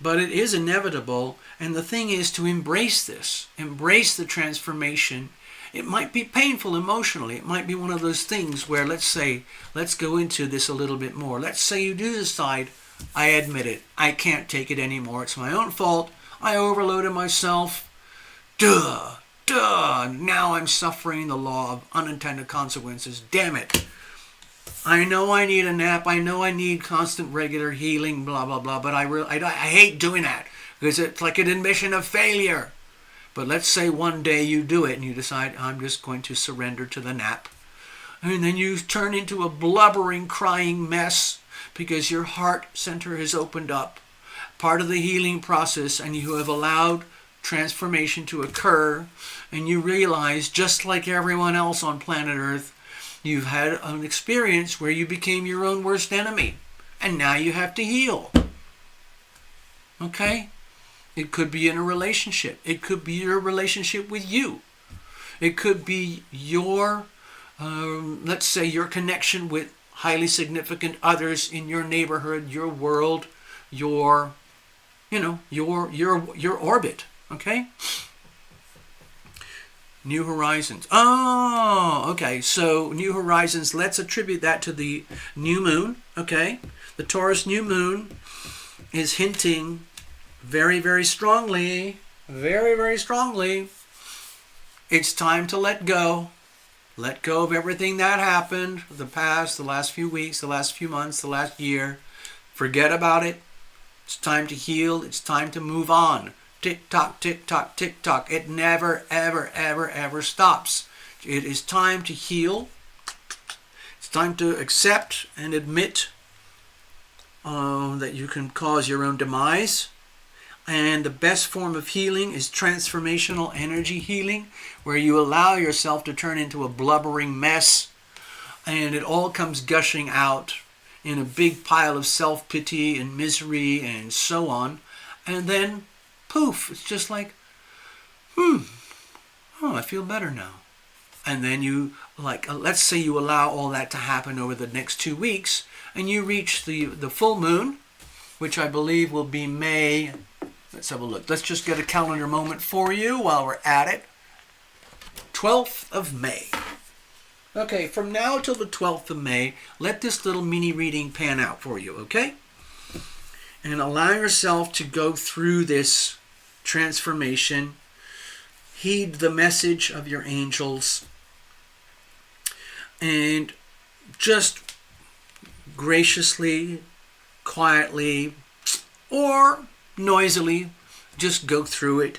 [SPEAKER 1] But it is inevitable, and the thing is to embrace this, embrace the transformation. It might be painful emotionally. It might be one of those things where, let's go into this a little bit more. Let's say you do decide, I admit it, I can't take it anymore. It's my own fault. I overloaded myself. Now I'm suffering the law of unintended consequences. Damn it. I know I need a nap. I know I need constant regular healing, blah, blah, blah. But I hate doing that because it's like an admission of failure. But let's say one day you do it and you decide, I'm just going to surrender to the nap. And then you turn into a blubbering, crying mess because your heart center has opened up. Part of the healing process, and you have allowed transformation to occur, and you realize, just like everyone else on planet Earth, you've had an experience where you became your own worst enemy, and now you have to heal. Okay? It could be in a relationship. It could be your relationship with you. It could be your, let's say, your connection with highly significant others in your neighborhood, your world, your orbit. Okay? New horizons. Oh, okay. So new horizons, let's attribute that to the new moon. Okay? The Taurus new moon is hinting very, very strongly, it's time to let go. Let go of everything that happened, the past, the last few weeks, the last few months, the last year. Forget about it. It's time to heal. It's time to move on. Tick tock, tick tock, tick tock. It never, ever, ever, ever stops. It is time to heal. It's It's time to accept and admit that you can cause your own demise. And the best form of healing is transformational energy healing, where you allow yourself to turn into a blubbering mess, and it all comes gushing out in a big pile of self-pity and misery and so on. And then, poof, it's just like, oh, I feel better now. And then you, let's say you allow all that to happen over the next 2 weeks, and you reach the full moon, which I believe will be May. Let's have a look. Let's just get a calendar moment for you while we're at it. 12th of May. Okay, from now till the 12th of May, let this little mini reading pan out for you, okay? And allow yourself to go through this transformation. Heed the message of your angels. And just graciously, quietly, or noisily, just go through it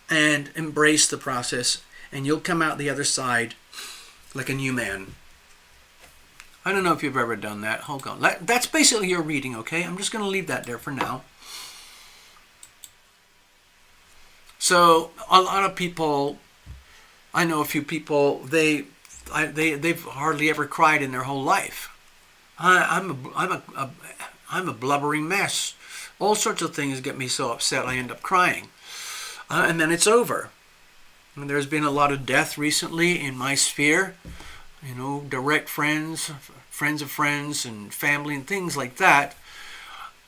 [SPEAKER 1] and embrace the process, and you'll come out the other side like a new man. I don't know if you've ever done that. Hold on. That's basically your reading, okay? I'm just going to leave that there for now. So a lot of people, I know a few people, they've hardly ever cried in their whole life. I'm a blubbering mess. All sorts of things get me so upset I end up crying. And then it's over. And there's been a lot of death recently in my sphere. You know, direct friends, friends of friends, and family and things like that.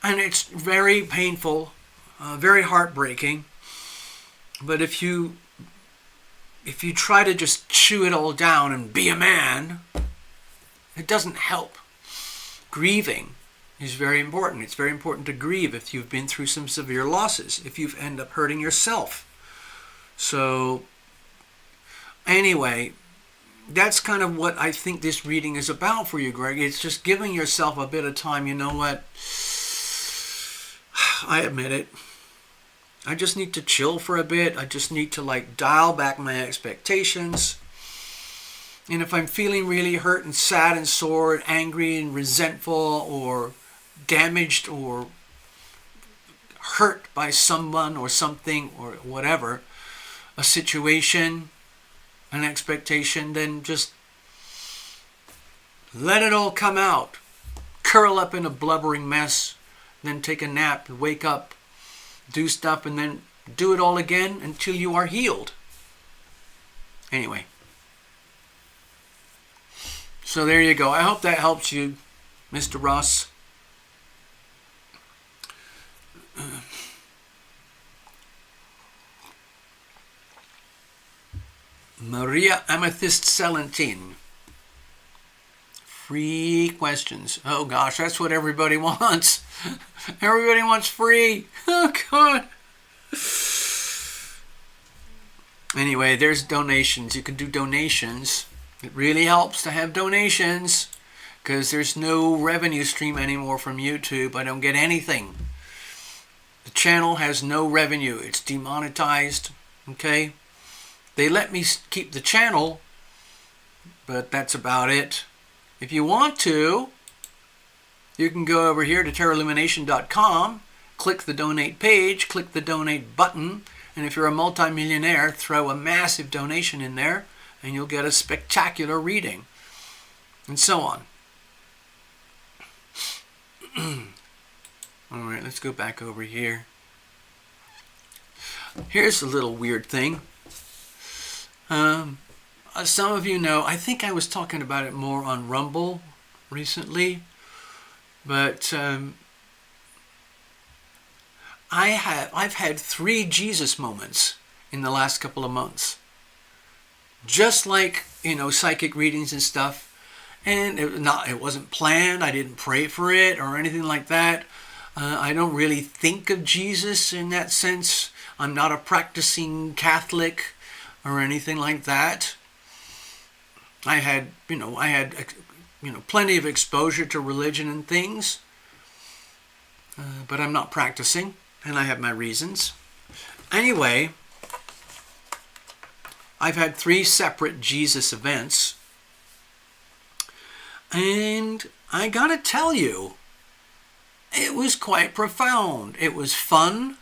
[SPEAKER 1] And it's very painful, very heartbreaking. But if you try to just chew it all down and be a man, it doesn't help. Grieving is very important. It's very important to grieve if you've been through some severe losses, if you've ended up hurting yourself. So anyway, that's kind of what I think this reading is about for you, Greg. It's just giving yourself a bit of time. You know what? I admit it. I just need to chill for a bit. I just need to dial back my expectations. And if I'm feeling really hurt and sad and sore and angry and resentful or damaged or hurt by someone or something or whatever, a situation, an expectation, then just let it all come out. Curl up in a blubbering mess, then take a nap, wake up, do stuff, and then do it all again until you are healed. Anyway. So there you go. I hope that helps you, Mr. Ross. Maria Amethyst Celentine. Free questions. Oh gosh, that's what everybody wants. Everybody wants free. Oh God. Anyway, there's donations. You can do donations. It really helps to have donations because there's no revenue stream anymore from YouTube. I don't get anything. The channel has no revenue. It's demonetized. Okay? They let me keep the channel, but that's about it. If you want to, you can go over here to TarotLumination.com, click the donate page, click the donate button, and if you're a multimillionaire, throw a massive donation in there, and you'll get a spectacular reading, and so on. All right, let's go back over here. Here's a little weird thing. Some of you know, I think I was talking about it more on Rumble recently, but I've had 3 Jesus moments in the last couple of months. Just like, psychic readings and stuff. And it wasn't planned. I didn't pray for it or anything like that. I don't really think of Jesus in that sense. I'm not a practicing Catholic or anything like that. I had plenty of exposure to religion and things. But I'm not practicing, and I have my reasons. Anyway, I've had 3 separate Jesus events. And I gotta tell you, it was quite profound. It was fun.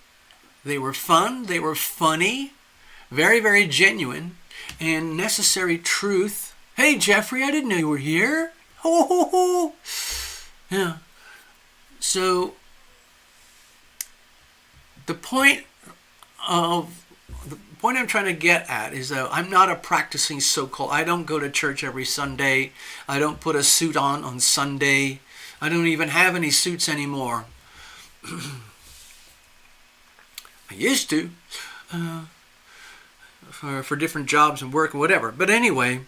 [SPEAKER 1] They were fun. They were funny. Very, very genuine. And necessary truth. Hey, Jeffrey, I didn't know you were here. Ho, ho, ho. Yeah. So, the point I'm trying to get at is that I'm not a practicing so-called, I don't go to church every Sunday. I don't put a suit on Sunday. I don't even have any suits anymore. I used to, for different jobs and work and whatever. But anyway,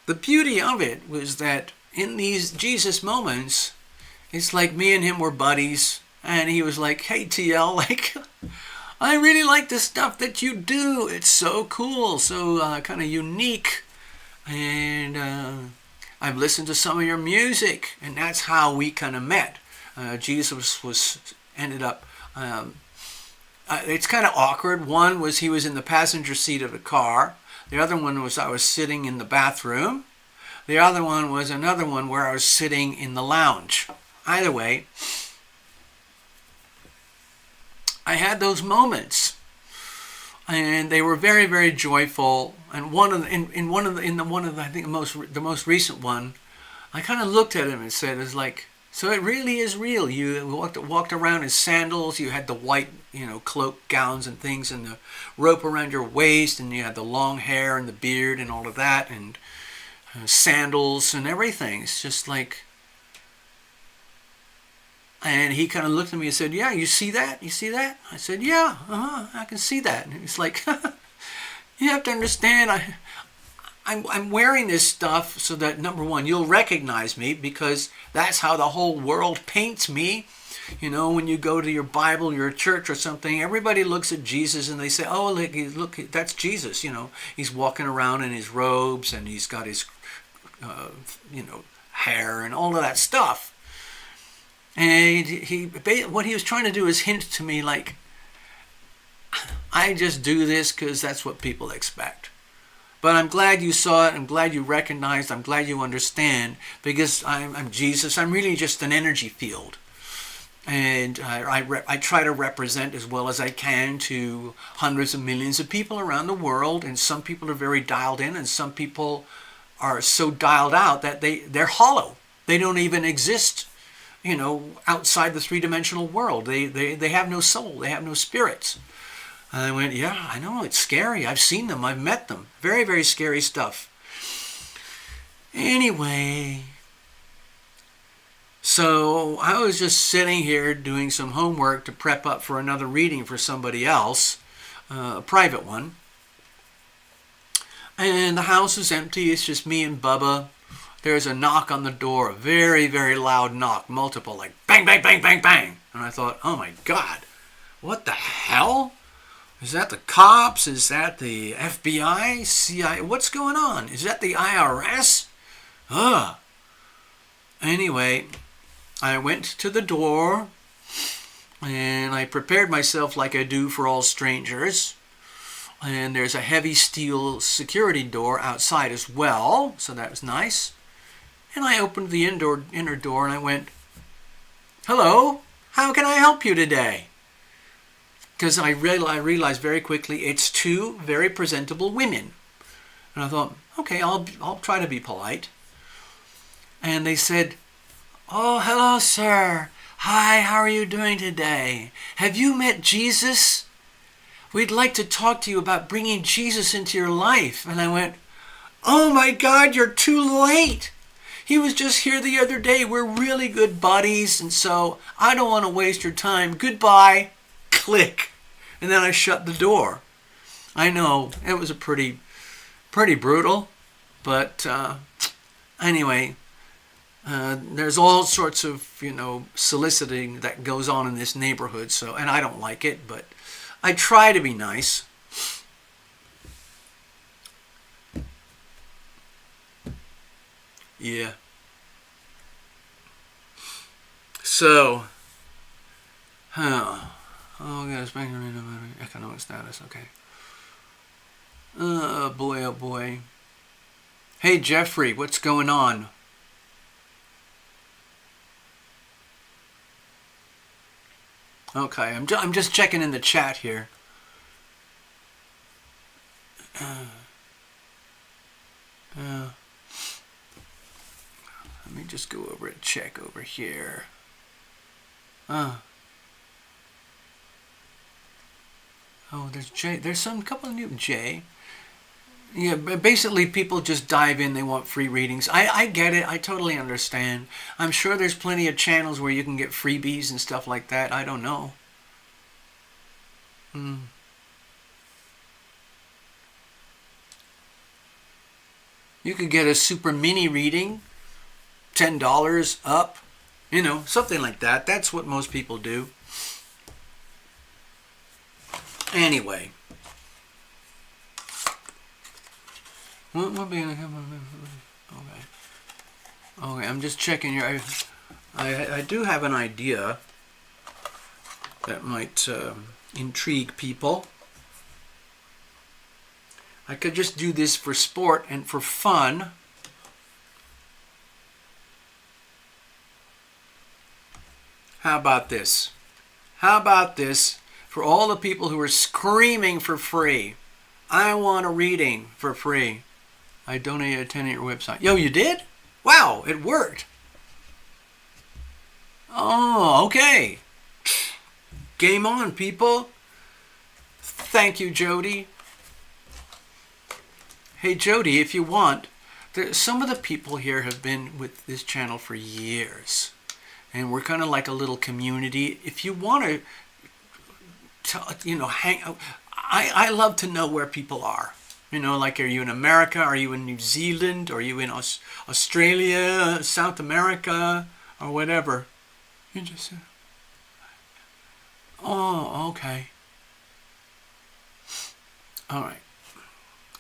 [SPEAKER 1] the beauty of it was that in these Jesus moments, it's like me and him were buddies. And he was like, hey, TL, like, I really like the stuff that you do. It's so cool, so kind of unique. And I've listened to some of your music. And that's how we kind of met. Jesus ended up, it's kind of awkward. One was he was in the passenger seat of the car. The other one was I was sitting in the bathroom. The other one was another one where I was sitting in the lounge. Either way, I had those moments, and they were very, very joyful. And I think the most recent one, I kind of looked at him and said, "It's like, so it really is real. You walked around in sandals. You had the white, cloak gowns and things, and the rope around your waist, and you had the long hair and the beard and all of that, and sandals and everything. It's just like." And he kind of looked at me and said, yeah, you see that? You see that? I said, yeah, I can see that. And he's like, you have to understand, I'm wearing this stuff so that, number one, you'll recognize me, because that's how the whole world paints me. When you go to your Bible, your church or something, everybody looks at Jesus and they say, oh, look, that's Jesus. He's walking around in his robes and he's got his, hair and all of that stuff. And what he was trying to do is hint to me, like, I just do this because that's what people expect. But I'm glad you saw it. I'm glad you recognized. I'm glad you understand, because I'm Jesus. I'm really just an energy field. And I try to represent as well as I can to hundreds of millions of people around the world. And some people are very dialed in, and some people are so dialed out that they're hollow. They don't even exist outside the three-dimensional world. They have no soul. They have no spirits. And I went, yeah, I know, it's scary. I've seen them. I've met them. Very, very scary stuff. Anyway, so I was just sitting here doing some homework to prep up for another reading for somebody else, a private one. And the house is empty. It's just me and Bubba. There's a knock on the door, a very, very loud knock, multiple, like bang, bang, bang, bang, bang. And I thought, oh my God, what the hell? Is that the cops? Is that the FBI, CIA? What's going on? Is that the IRS? Anyway, I went to the door and I prepared myself like I do for all strangers. And there's a heavy steel security door outside as well, so that was nice. And I opened the inner door and I went, hello, how can I help you today? Because I realized very quickly it's two very presentable women. And I thought, okay, I'll try to be polite. And they said, oh, hello, sir. Hi, how are you doing today? Have you met Jesus? We'd like to talk to you about bringing Jesus into your life. And I went, oh my God, you're too late. He was just here the other day. We're really good buddies, and so I don't want to waste your time. Goodbye. Click. And then I shut the door. I know, it was a pretty brutal, but anyway, there's all sorts of, soliciting that goes on in this neighborhood, and I don't like it, but I try to be nice. Yeah. So, economic status, okay. Oh boy. Hey Jeffrey, what's going on? Okay, I'm just checking in the chat here. Let me just go over and check over here. Oh, there's J. There's some couple of new J. Yeah, basically people just dive in. They want free readings. I get it. I totally understand. I'm sure there's plenty of channels where you can get freebies and stuff like that. I don't know. You could get a super mini reading, $10 up, you know, something like that. That's what most people do. Anyway. Okay. Okay, I'm just checking here. I do have an idea that might intrigue people. I could just do this for sport and for fun. How about this? How about this for all the people who are screaming for free? I want a reading for free. I donated $10 at your website. Yo, you did? Wow, it worked. Oh, okay. Game on, people. Thank you, Jody. Hey, Jody, if you want, some of the people here have been with this channel for years. And we're kind of like a little community. If you want to, you know, hang out, I love to know where people are. You know, like, are you in America? Are you in New Zealand? Are you in Australia, South America, or whatever? You just, oh, okay. All right.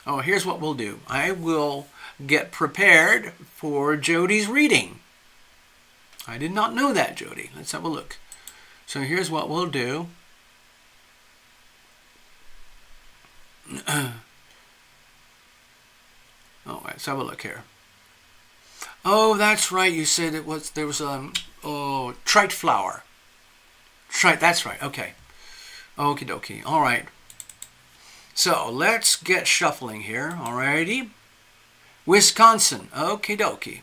[SPEAKER 1] Oh, here's what we'll do. I will get prepared for Jody's reading. I did not know that, Jody. Let's have a look. So here's what we'll do. Oh, let's have a look here. Oh, that's right. You said there was trite flower. Trite, that's right. Okay. Okie dokie. All right. So let's get shuffling here. Alrighty. Wisconsin. Okie dokie.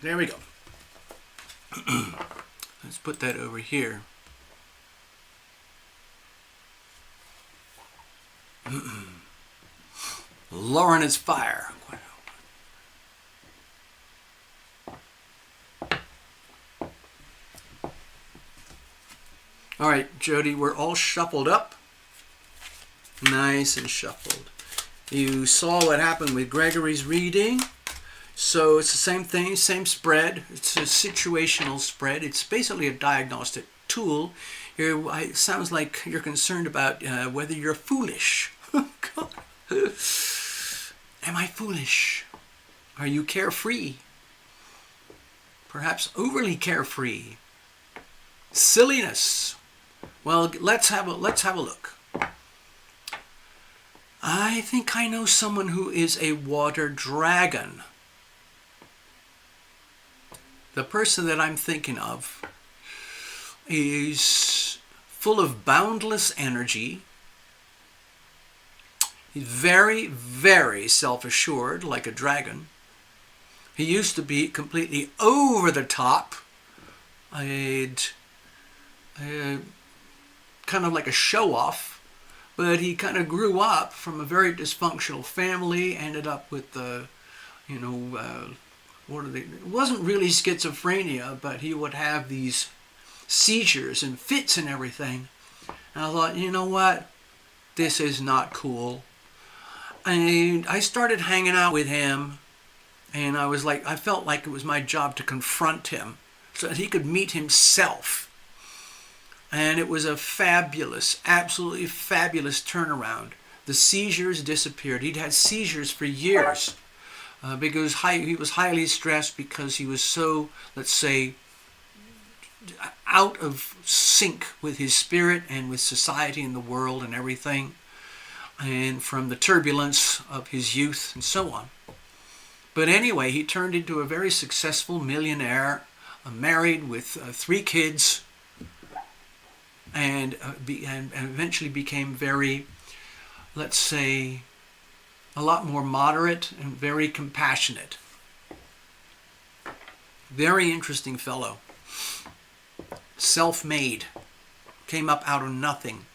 [SPEAKER 1] There we go. Let's put that over here. Lauren is fire. All right, Jody, we're all shuffled up. Nice and shuffled. You saw what happened with Gregory's reading. So it's the same thing, same spread. It's a situational spread. It's basically a diagnostic tool. It sounds like you're concerned about whether you're foolish. God. Am I foolish? Are you carefree? Perhaps overly carefree. Silliness. Well, let's have a look. I think I know someone who is a water dragon. The person that I'm thinking of is full of boundless energy. He's very, very self-assured, like a dragon. He used to be completely over the top. Kind of like a show-off. But he kind of grew up from a very dysfunctional family, ended up with, it wasn't really schizophrenia, but he would have these seizures and fits and everything. And I thought, you know what? This is not cool. And I started hanging out with him, and I felt like it was my job to confront him so that he could meet himself. And it was a fabulous, absolutely fabulous turnaround. The seizures disappeared. He'd had seizures for years because he was highly stressed because he was so, let's say, out of sync with his spirit and with society and the world and everything, and from the turbulence of his youth and so on. But anyway, he turned into a very successful millionaire, married with 3 kids, and eventually became very, let's say, a lot more moderate and very compassionate. Very interesting fellow. Self-made. Came up out of nothing.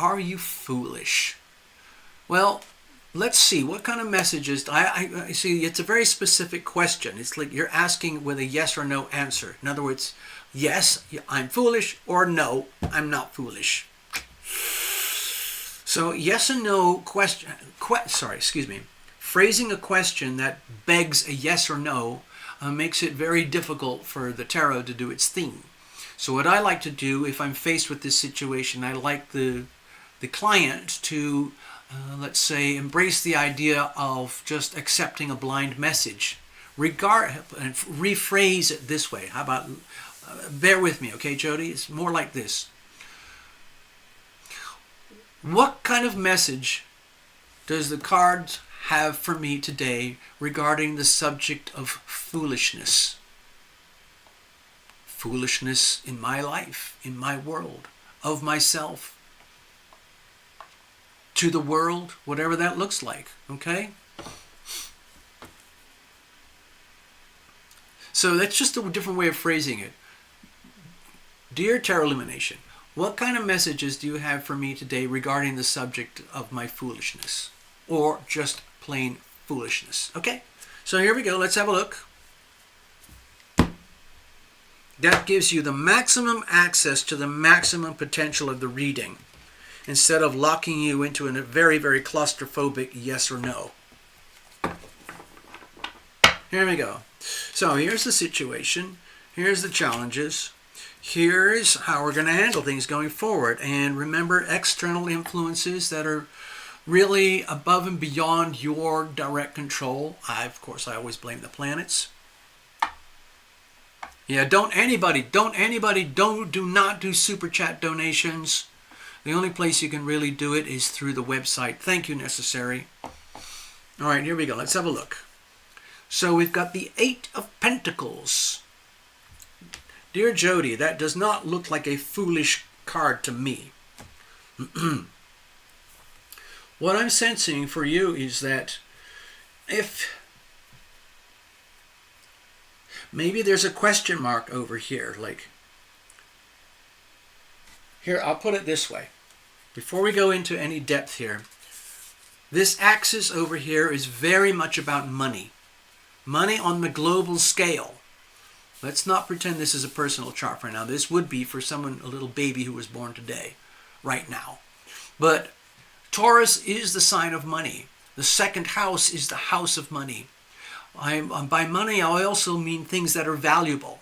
[SPEAKER 1] Are you foolish? Well, let's see. What kind of messages? I see. It's a very specific question. It's like you're asking with a yes or no answer. In other words, yes, I'm foolish, or no, I'm not foolish. So yes and no question. Phrasing a question that begs a yes or no makes it very difficult for the tarot to do its thing. So what I like to do, if I'm faced with this situation, I like the client to, let's say, embrace the idea of just accepting a blind message. And rephrase it this way. How about, bear with me, okay, Jody? It's more like this. What kind of message does the cards have for me today regarding the subject of foolishness? Foolishness in my life, in my world, of myself, to the world, whatever that looks like, okay? So that's just a different way of phrasing it. Dear TarotLumination, what kind of messages do you have for me today regarding the subject of my foolishness? Or just plain foolishness? Okay, so here we go. Let's have a look. That gives you the maximum access to the maximum potential of the reading, instead of locking you into a very, very claustrophobic yes or no. Here we go. So here's the situation. Here's the challenges. Here's how we're going to handle things going forward. And remember, external influences that are really above and beyond your direct control. Of course, I always blame the planets. Yeah, do not do super chat donations. The only place you can really do it is through the website. Thank you, necessary. All right, here we go. Let's have a look. So we've got the 8 of Pentacles. Dear Jody, that does not look like a foolish card to me. What I'm sensing for you is that if maybe there's a question mark over here, like here, I'll put it this way. Before we go into any depth here, this axis over here is very much about money. Money on the global scale. Let's not pretend this is a personal chart for now. This would be for someone, a little baby who was born today, right now. But Taurus is the sign of money. The second house is the house of money. By money, I also mean things that are valuable.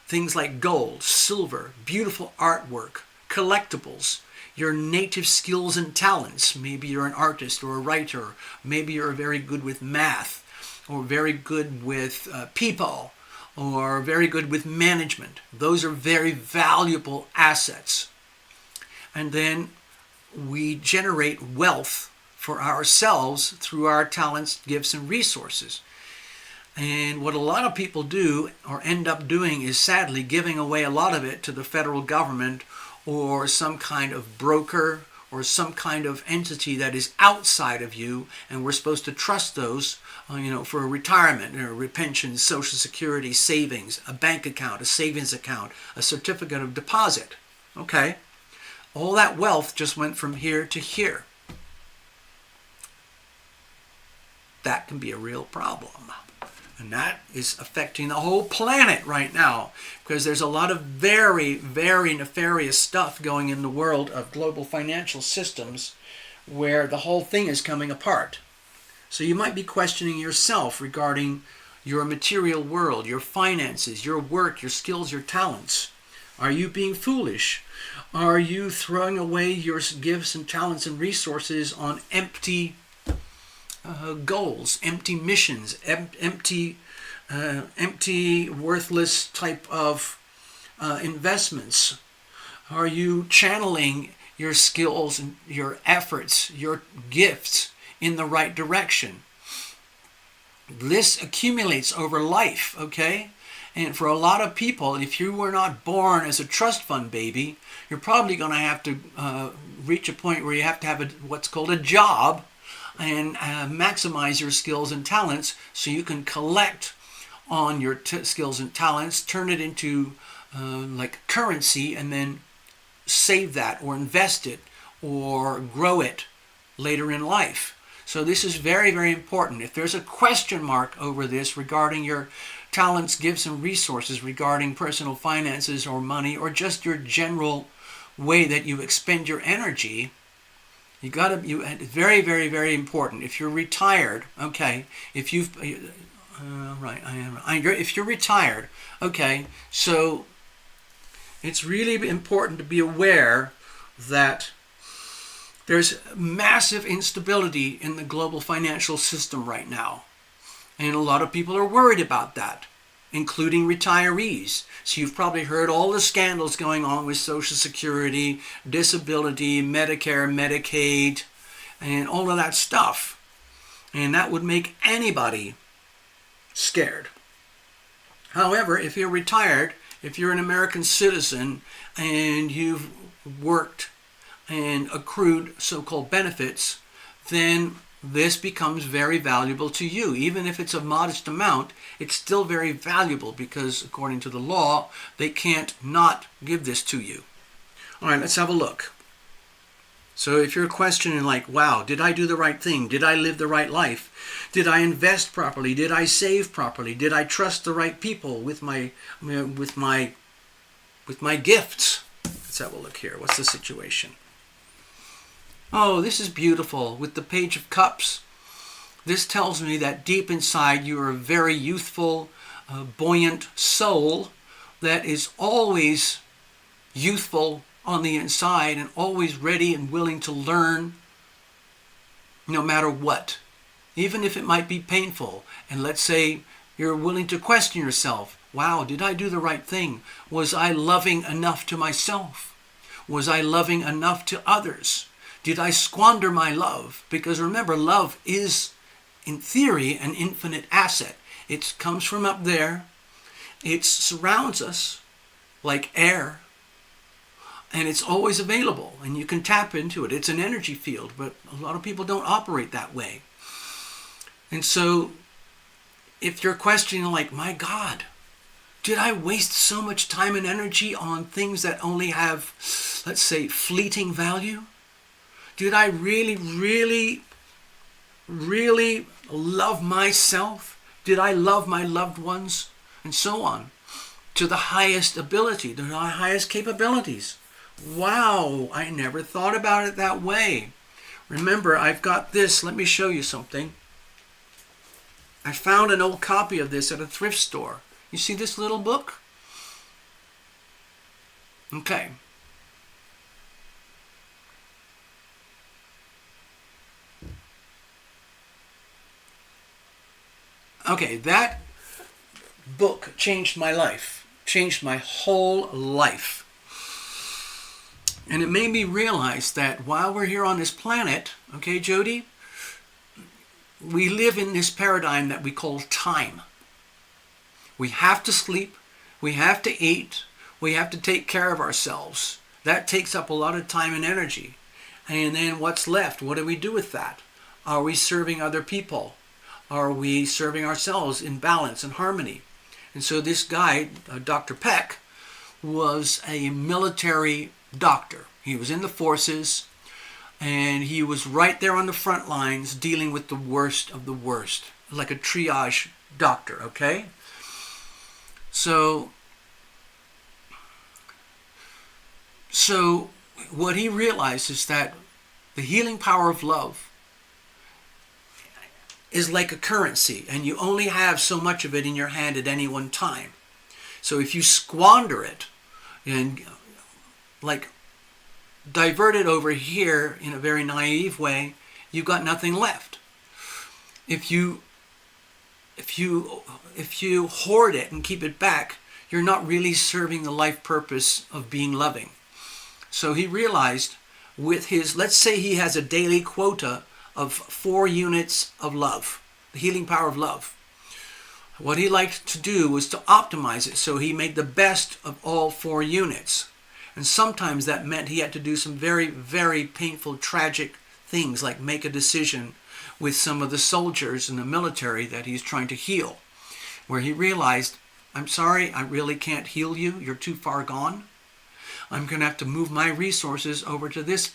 [SPEAKER 1] Things like gold, silver, beautiful artwork, collectibles, your native skills and talents. Maybe you're an artist or a writer. Maybe you're very good with math, or very good with people, or very good with management. Those are very valuable assets. And then we generate wealth for ourselves through our talents, gifts, and resources. And what a lot of people do or end up doing is sadly giving away a lot of it to the federal government or some kind of broker or some kind of entity that is outside of you, and we're supposed to trust those for retirement, pension, Social Security, savings, a bank account, a savings account, a certificate of deposit. Okay? All that wealth just went from here to here. That can be a real problem. And that is affecting the whole planet right now, because there's a lot of very, very nefarious stuff going in the world of global financial systems where the whole thing is coming apart. So you might be questioning yourself regarding your material world, your finances, your work, your skills, your talents. Are you being foolish? Are you throwing away your gifts and talents and resources on empty goals, empty missions, empty, worthless type of investments? Are you channeling your skills and your efforts, your gifts in the right direction? This accumulates over life, okay? And for a lot of people, if you were not born as a trust fund baby, you're probably going to have to reach a point where you have to have what's called a job and maximize your skills and talents so you can collect on your skills and talents, turn it into like currency, and then save that or invest it or grow it later in life. So this is very, very important. If there's a question mark over this regarding your talents, gifts, and resources, regarding personal finances or money, or just your general way that you expend your energy, very, very, very important. If you're retired, okay, if you're retired, okay, so it's really important to be aware that there's massive instability in the global financial system right now. And a lot of people are worried about that, including retirees. So you've probably heard all the scandals going on with Social Security, disability, Medicare, Medicaid, and all of that stuff. And that would make anybody scared. However, if you're retired, if you're an American citizen and you've worked and accrued so-called benefits, then this becomes very valuable to you. Even if it's a modest amount, it's still very valuable because according to the law, they can't not give this to you. All right, let's have a look. So if you're questioning like, wow, did I do the right thing? Did I live the right life? Did I invest properly? Did I save properly? Did I trust the right people with my gifts? Let's have a look here. What's the situation? Oh, this is beautiful with the Page of Cups. This tells me that deep inside you are a very youthful, buoyant soul that is always youthful on the inside and always ready and willing to learn no matter what, even if it might be painful. And let's say you're willing to question yourself. Wow, did I do the right thing? Was I loving enough to myself? Was I loving enough to others? Did I squander my love? Because remember, love is, in theory, an infinite asset. It comes from up there. It surrounds us like air. And it's always available. And you can tap into it. It's an energy field, but a lot of people don't operate that way. And so, if you're questioning like, my God, did I waste so much time and energy on things that only have, let's say, fleeting value? Did I really, really, really love myself? Did I love my loved ones? And so on. to the highest ability, to the highest capabilities. Wow, I never thought about it that way. Remember, I've got this. Let me show you something. I found an old copy of this at a thrift store. You see this little book? Okay. Okay, that book changed my life. Changed my whole life. And it made me realize that while we're here on this planet, okay, Jody, we live in this paradigm that we call time. We have to sleep, we have to eat, we have to take care of ourselves. That takes up a lot of time and energy. And then what's left? What do we do with that? Are we serving other people? Are we serving ourselves in balance and harmony? And so this guy, Dr. Peck, was a military doctor. He was in the forces, and he was right there on the front lines dealing with the worst of the worst, like a triage doctor, okay? So what he realized is that the healing power of love is like a currency, and you only have so much of it in your hand at any one time. So if you squander it and like divert it over here in a very naive way, you've got nothing left. If you hoard it and keep it back, you're not really serving the life purpose of being loving. So he realized with his, let's say he has a daily quota of 4 units of love, the healing power of love. What he liked to do was to optimize it so he made the best of all 4 units. And sometimes that meant he had to do some very, very painful, tragic things, like make a decision with some of the soldiers in the military that he's trying to heal, where he realized, I'm sorry, I really can't heal you. You're too far gone. I'm going to have to move my resources over to this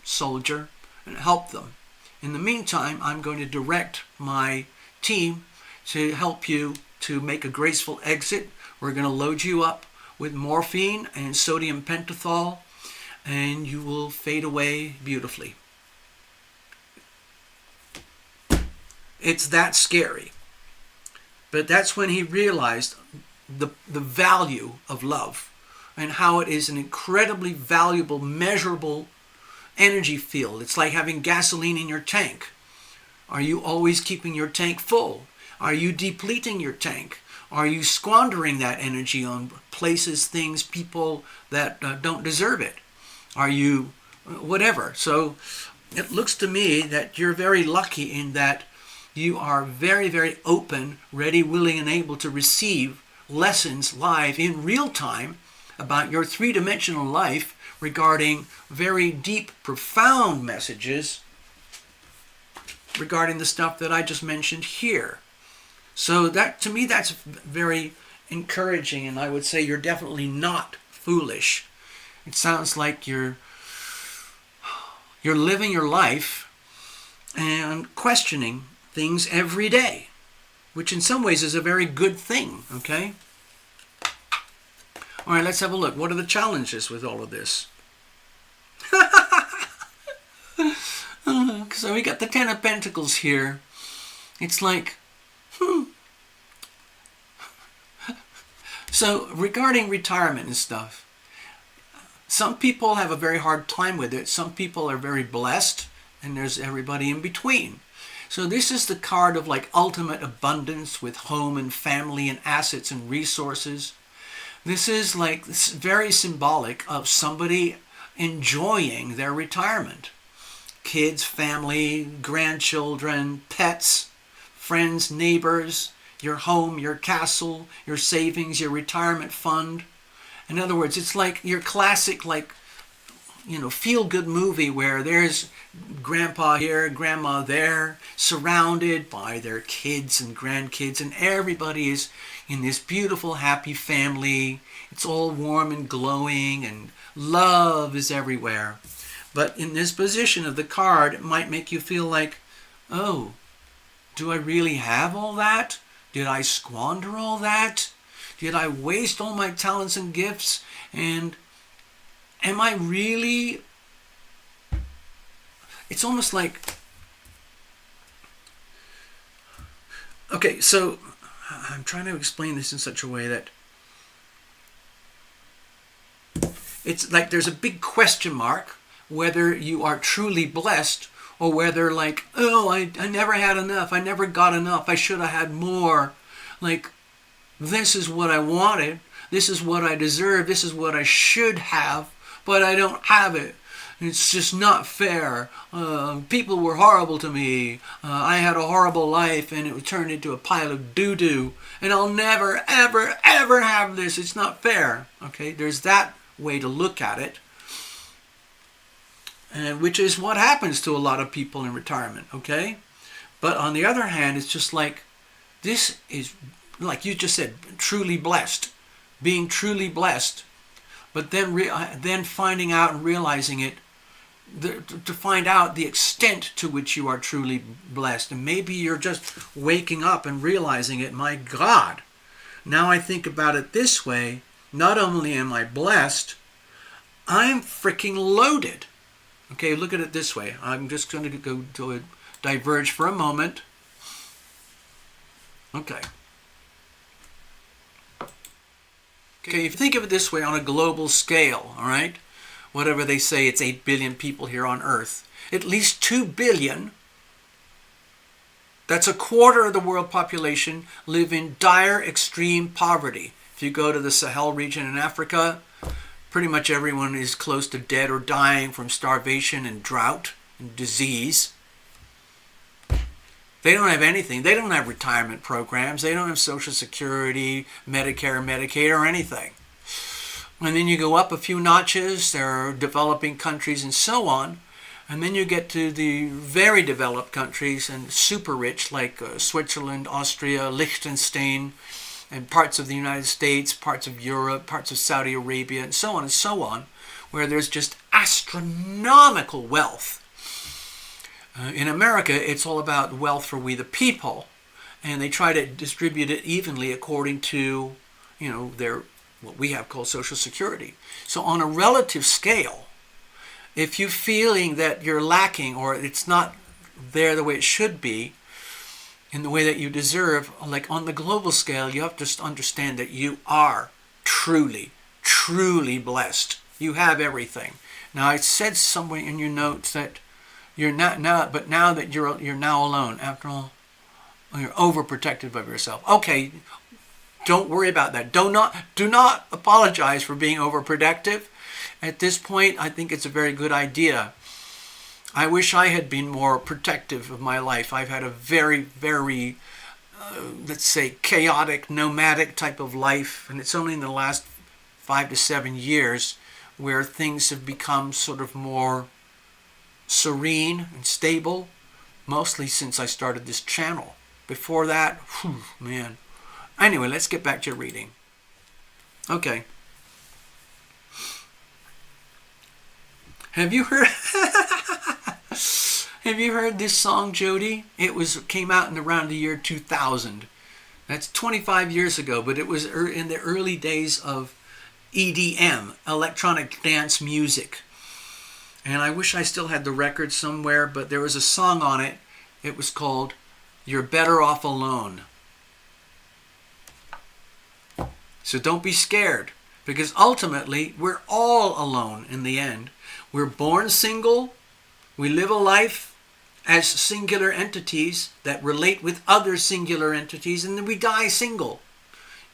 [SPEAKER 1] soldier and help them. In the meantime, I'm going to direct my team to help you to make a graceful exit. We're going to load you up with morphine and sodium pentothal, and you will fade away beautifully. It's that scary. But that's when he realized the value of love and how it is an incredibly valuable, measurable energy field. It's like having gasoline in your tank. Are you always keeping your tank full? Are you depleting your tank? Are you squandering that energy on places, things, people that don't deserve it? Are you whatever? So it looks to me that you're very lucky in that you are very, very open, ready, willing, and able to receive lessons live in real time about your 3-dimensional life regarding very deep, profound messages regarding the stuff that I just mentioned here. So that, to me, that's very encouraging, and I would say you're definitely not foolish. It sounds like you're living your life and questioning things every day, which in some ways is a very good thing, okay? All right, let's have a look. What are the challenges with all of this? So we got the 10 of Pentacles here. It's like, So regarding retirement and stuff, some people have a very hard time with it. Some people are very blessed, and there's everybody in between. So this is the card of like ultimate abundance with home and family and assets and resources. This is like very symbolic of somebody enjoying their retirement. Kids, family, grandchildren, pets, friends, neighbors, your home, your castle, your savings, your retirement fund. In other words, it's like your classic, like, feel-good movie where there's grandpa here, grandma there, surrounded by their kids and grandkids, and everybody is in this beautiful, happy family. It's all warm and glowing, and love is everywhere. But in this position of the card, it might make you feel like, oh, do I really have all that? Did I squander all that? Did I waste all my talents and gifts? And am I really... It's almost like... Okay, so I'm trying to explain this in such a way that it's like there's a big question mark whether you are truly blessed, or whether like, oh, I never had enough, I never got enough, I should have had more. Like, this is what I wanted, this is what I deserve, this is what I should have, but I don't have it. It's just not fair. People were horrible to me. I had a horrible life and it turned into a pile of doo-doo. And I'll never, ever, ever have this. It's not fair. Okay, there's that way to look at it. And which is what happens to a lot of people in retirement. Okay? But on the other hand, it's just like, this is, like you just said, truly blessed. Being truly blessed. But then finding out and realizing it, to find out the extent to which you are truly blessed. And maybe you're just waking up and realizing it. My God, now I think about it this way. Not only am I blessed, I'm freaking loaded. Okay, look at it this way. I'm just going to go to a diverge for a moment. Okay. Okay, if you think of it this way on a global scale, all right? Whatever they say, it's 8 billion people here on Earth. At least 2 billion, that's a quarter of the world population, live in dire, extreme poverty. If you go to the Sahel region in Africa, pretty much everyone is close to dead or dying from starvation and drought and disease. They don't have anything. They don't have retirement programs. They don't have Social Security, Medicare, Medicaid, or anything. And then you go up a few notches, there are developing countries and so on. And then you get to the very developed countries and super rich like Switzerland, Austria, Liechtenstein, and parts of the United States, parts of Europe, parts of Saudi Arabia, and so on, where there's just astronomical wealth. In America, it's all about wealth for we the people. And they try to distribute it evenly according to, their what we have called Social Security. So on a relative scale, if you're feeling that you're lacking or it's not there the way it should be, in the way that you deserve, like on the global scale, you have to understand that you are truly, truly blessed. You have everything. Now, it said somewhere in your notes that you're not now, but now that you're now alone, after all, you're overprotective of yourself. Okay. Don't worry about that. Do not apologize for being overprotective. At this point, I think it's a very good idea. I wish I had been more protective of my life. I've had a very, very, let's say, chaotic, nomadic type of life. And it's only in the last 5 to 7 years where things have become sort of more serene and stable. Mostly since I started this channel. Before that, whew, man. Anyway, let's get back to your reading. Okay. Have you heard Have you heard this song, Jody? It came out in around the year 2000. That's 25 years ago, but it was in the early days of EDM, electronic dance music. And I wish I still had the record somewhere, but there was a song on it. It was called You're Better Off Alone. So don't be scared, because ultimately we're all alone in the end. We're born single. We live a life as singular entities that relate with other singular entities, and then we die single.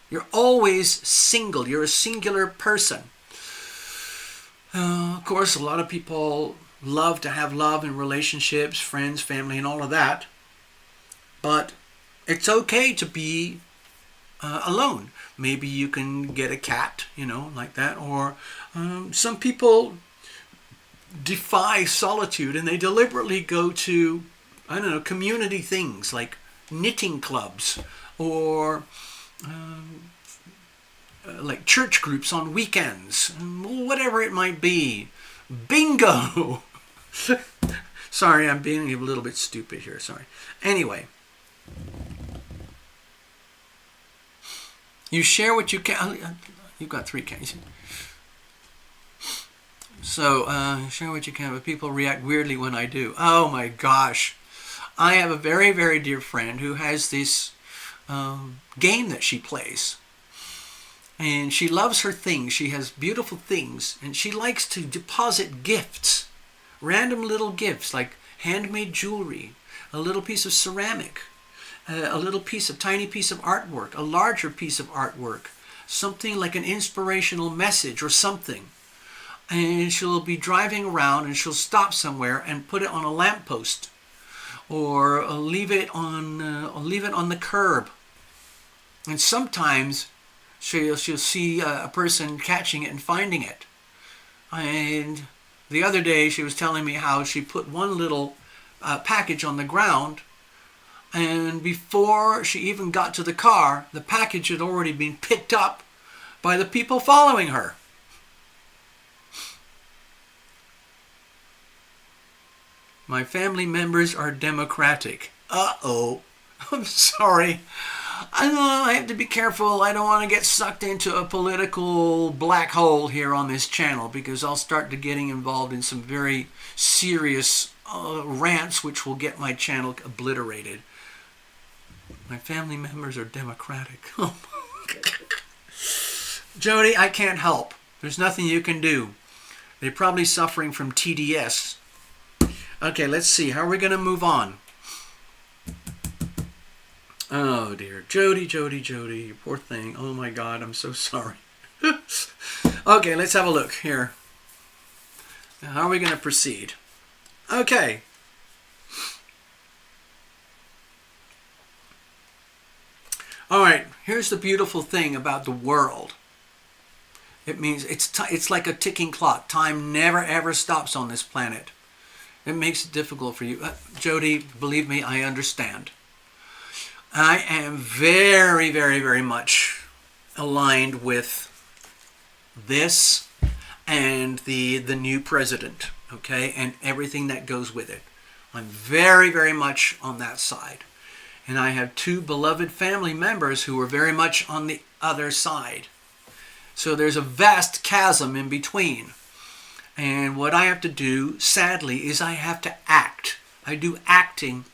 [SPEAKER 1] You're always single. You're a singular person. Of course, a lot of people love to have love and relationships, friends, family, and all of that. But it's okay to be alone. Maybe you can get a cat, like that. Or some people defy solitude and they deliberately go to, community things like knitting clubs or like church groups on weekends, whatever it might be. Bingo! Sorry, I'm being a little bit stupid here. Sorry. Anyway. You share what you can. You've got 3 cans. So, share what you can, but people react weirdly when I do. Oh my gosh. I have a very, very dear friend who has this game that she plays. And she loves her things. She has beautiful things. And she likes to deposit gifts. Random little gifts like handmade jewelry, a little piece of ceramic, a little tiny piece of artwork, a larger piece of artwork, something like an inspirational message or something. And she'll be driving around and she'll stop somewhere and put it on a lamppost or leave it on the curb. And sometimes she'll see a person catching it and finding it. And the other day she was telling me how she put one little package on the ground, and before she even got to the car, the package had already been picked up by the people following her. My family members are Democratic. Uh-oh. I'm sorry. I know I have to be careful. I don't want to get sucked into a political black hole here on this channel, because I'll start to getting involved in some very serious rants which will get my channel obliterated. My family members are Democratic. Jody, I can't help. There's nothing you can do. They're probably suffering from TDS. Okay, let's see. How are we going to move on? Oh, dear. Jody, you poor thing. Oh, my God. I'm so sorry. Okay, let's have a look here. How are we going to proceed? Okay. All right. Here's the beautiful thing about the world. It means it's like a ticking clock. Time never, ever stops on this planet. It makes it difficult for you. Jody, believe me, I understand. I am very, very, very much aligned with this and the new president, okay, and everything that goes with it. I'm very, very much on that side. And I have 2 beloved family members who are very much on the other side. So there's a vast chasm in between. And what I have to do, sadly, is I have to act. I do acting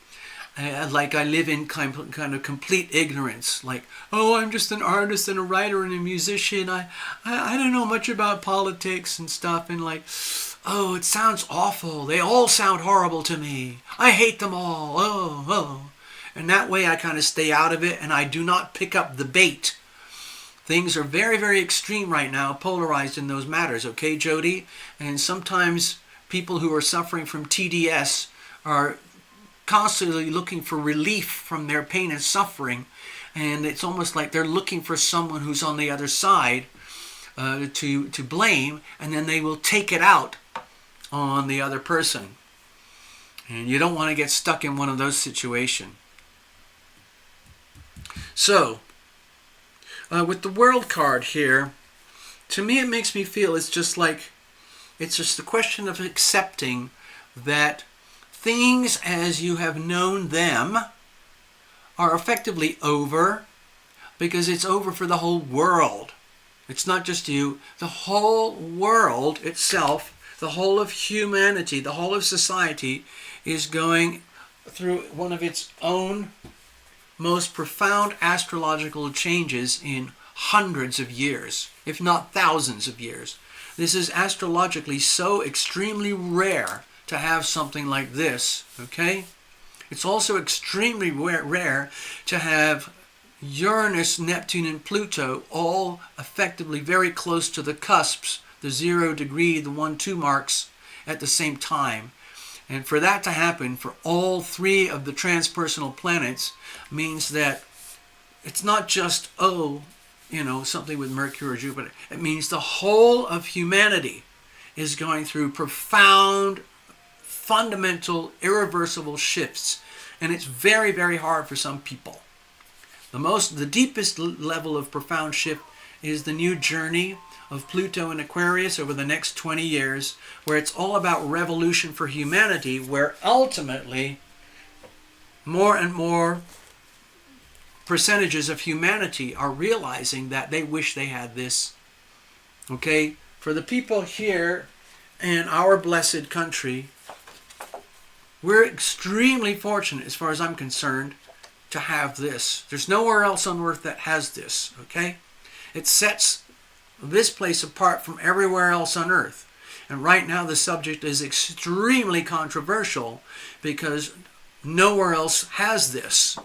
[SPEAKER 1] like I live in kind of complete ignorance. Like, oh, I'm just an artist and a writer and a musician. I don't know much about politics and stuff. And like, oh, it sounds awful. They all sound horrible to me. I hate them all. Oh. And that way I kind of stay out of it and I do not pick up the bait. Things are very, very extreme right now, polarized in those matters, okay, Jody? And sometimes people who are suffering from TDS are constantly looking for relief from their pain and suffering. And it's almost like they're looking for someone who's on the other side to blame, and then they will take it out on the other person. And you don't want to get stuck in one of those situations. So, with the world card here, to me it makes me feel it's just a question of accepting that things as you have known them are effectively over, because it's over for the whole world. It's not just you. The whole world itself, the whole of humanity, the whole of society is going through one of its own most profound astrological changes in hundreds of years, if not thousands of years. This is astrologically so extremely rare to have something like this, okay? It's also extremely rare to have Uranus, Neptune, and Pluto all effectively very close to the cusps, the 0 degree, the 1-2 marks at the same time. And for that to happen for all 3 of the transpersonal planets means that it's not just, something with Mercury or Jupiter. It means the whole of humanity is going through profound, fundamental, irreversible shifts. And it's very, very hard for some people. The deepest level of profound shift is the new journey of Pluto in Aquarius over the next 20 years, where it's all about revolution for humanity, where ultimately more and more percentages of humanity are realizing that they wish they had this. Okay? For the people here in our blessed country, we're extremely fortunate, as far as I'm concerned, to have this. There's nowhere else on earth that has this. Okay? It sets this place apart from everywhere else on earth. And right now the subject is extremely controversial because nowhere else has this.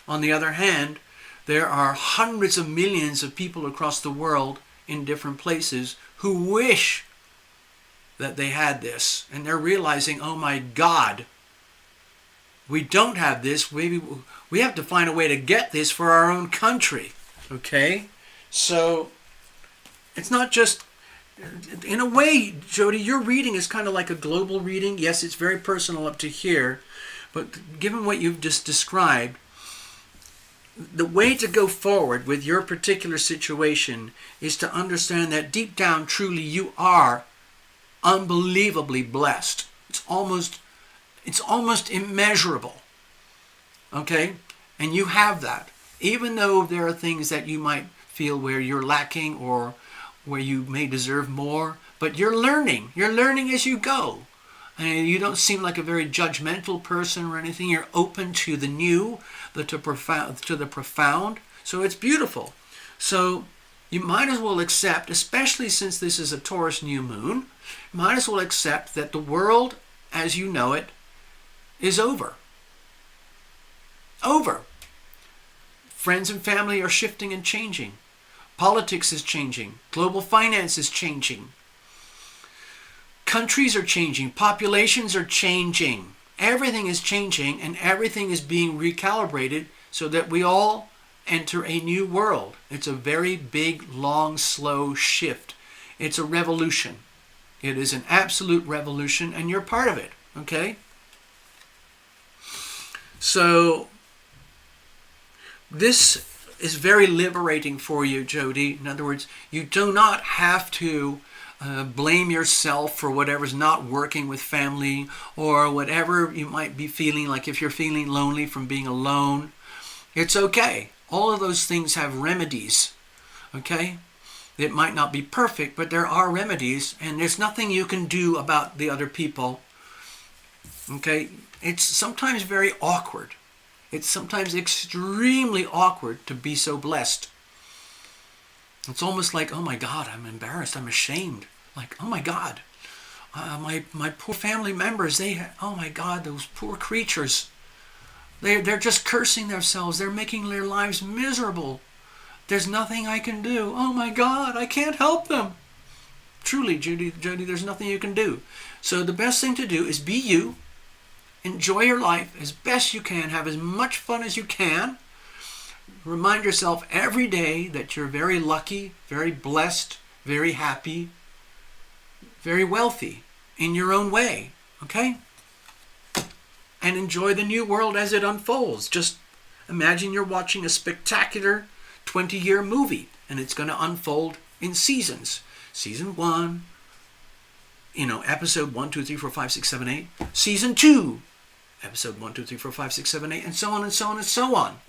[SPEAKER 1] On the other hand, there are hundreds of millions of people across the world in different places who wish that they had this. And they're realizing, oh my God, we don't have this. We have to find a way to get this for our own country. Okay? So it's not just, in a way, Jody, your reading is kind of like a global reading. Yes, it's very personal up to here. But given what you've just described, the way to go forward with your particular situation is to understand that deep down, truly, you are unbelievably blessed. It's almost immeasurable. Okay? And you have that. Even though there are things that you might feel where you're lacking or where you may deserve more, but you're learning. You're learning as you go. And you don't seem like a very judgmental person or anything. You're open to the new, to the profound. So it's beautiful. So you might as well accept, especially since this is a Taurus new moon, might as well accept that the world as you know it is over. Over. Friends and family are shifting and changing. Politics is changing. Global finance is changing. Countries are changing. Populations are changing. Everything is changing and everything is being recalibrated so that we all enter a new world. It's a very big, long, slow shift. It's a revolution. It is an absolute revolution and you're part of it. Okay? So this is very liberating for you, Jody. In other words, you do not have to blame yourself for whatever's not working with family or whatever you might be feeling, like if you're feeling lonely from being alone. It's okay. All of those things have remedies. Okay? It might not be perfect, but there are remedies, and there's nothing you can do about the other people. Okay? It's sometimes very awkward. It's sometimes extremely awkward to be so blessed. It's almost like, oh my God, I'm embarrassed, I'm ashamed. Like, oh my God, my poor family members, oh my God, those poor creatures. They're just cursing themselves. They're making their lives miserable. There's nothing I can do. Oh my God, I can't help them. Truly, Jody, there's nothing you can do. So the best thing to do is be you. Enjoy your life as best you can. Have as much fun as you can. Remind yourself every day that you're very lucky, very blessed, very happy, very wealthy in your own way. Okay? And enjoy the new world as it unfolds. Just imagine you're watching a spectacular 20-year movie and it's going to unfold in seasons. Season 1, episode 1, 2, 3, 4, 5, 6, 7, 8. Season 2, episode 1, 2, 3, 4, 5, 6, 7, 8, and so on and so on and so on.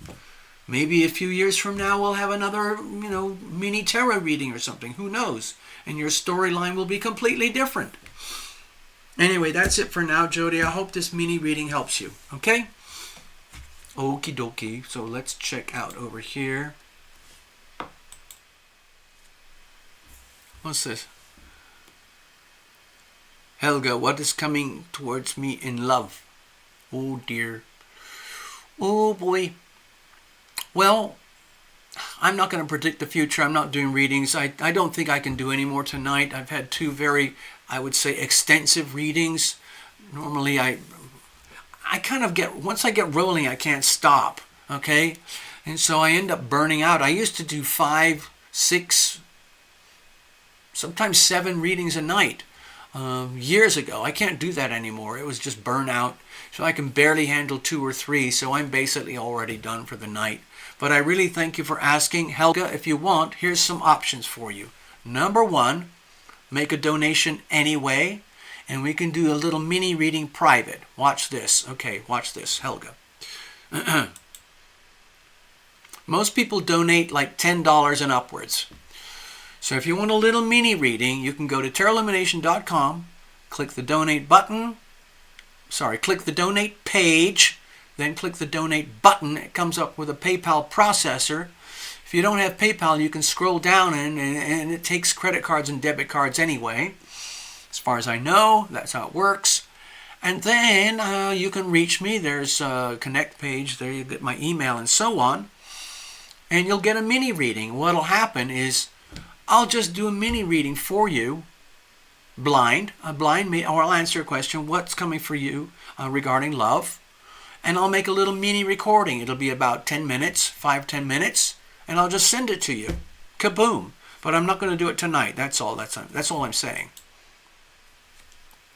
[SPEAKER 1] Maybe a few years from now we'll have another, mini tarot reading or something. Who knows? And your storyline will be completely different. Anyway, that's it for now, Jody. I hope this mini reading helps you. Okay? Okie dokie. So let's check out over here. What's this? Helga, what is coming towards me in love? Oh dear. Oh boy. Well, I'm not going to predict the future. I'm not doing readings. I don't think I can do any more tonight. I've had two very, I would say, extensive readings. Normally I kind of once I get rolling, I can't stop. Okay? And so I end up burning out. I used to do 5, 6, sometimes 7 readings a night years ago. I can't do that anymore. It was just burnout. So I can barely handle 2 or 3. So I'm basically already done for the night. But I really thank you for asking. Helga, if you want, here's some options for you. Number 1, make a donation anyway, and we can do a little mini reading private. Watch this. Okay, watch this, Helga. Most people donate like $10 and upwards. So if you want a little mini reading, you can go to TarotLumination.com, click the donate button, click the donate page, then click the donate button. It comes up with a PayPal processor. If you don't have PayPal, you can scroll down and it takes credit cards and debit cards anyway. As far as I know, that's how it works. And then you can reach me. There's a connect page. There you get my email and so on. And you'll get a mini reading. What'll happen is I'll just do a mini reading for you, blind, or I'll answer a question, what's coming for you regarding love, and I'll make a little mini recording. It'll be about 10 minutes, 5-10 minutes, and I'll just send it to you. Kaboom. But I'm not going to do it tonight. That's all I'm saying.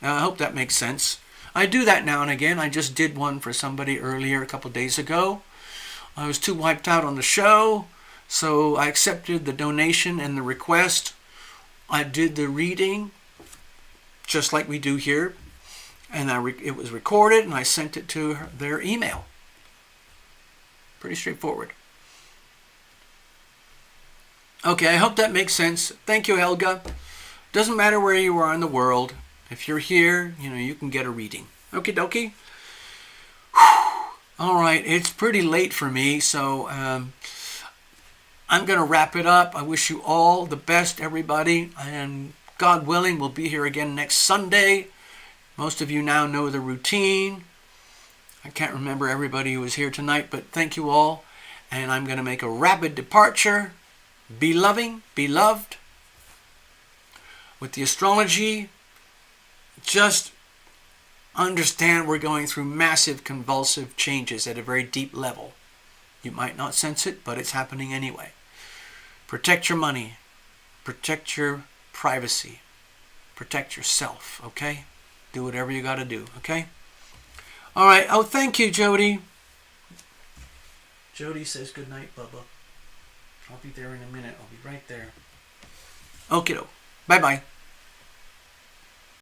[SPEAKER 1] Now, I hope that makes sense. I do that now and again. I just did one for somebody earlier a couple days ago. I was too wiped out on the show, so I accepted the donation and the request. I did the reading, just like we do here, and it was recorded, and I sent it to their email. Pretty straightforward. Okay, I hope that makes sense. Thank you, Helga. Doesn't matter where you are in the world. If you're here, you can get a reading. Okie dokie. All right, it's pretty late for me, so I'm going to wrap it up. I wish you all the best, everybody, and God willing, we'll be here again next Sunday. Most of you now know the routine. I can't remember everybody who was here tonight, but thank you all, and I'm going to make a rapid departure. Be loving, be loved. With the astrology, just understand we're going through massive convulsive changes at a very deep level. You might not sense it, but it's happening anyway. Protect your money. Protect your privacy. Protect yourself, okay? Do whatever you got to do, okay? All right. Oh, thank you, Jody. Jody says good night, Bubba. I'll be there in a minute. I'll be right there. Okay, bye-bye.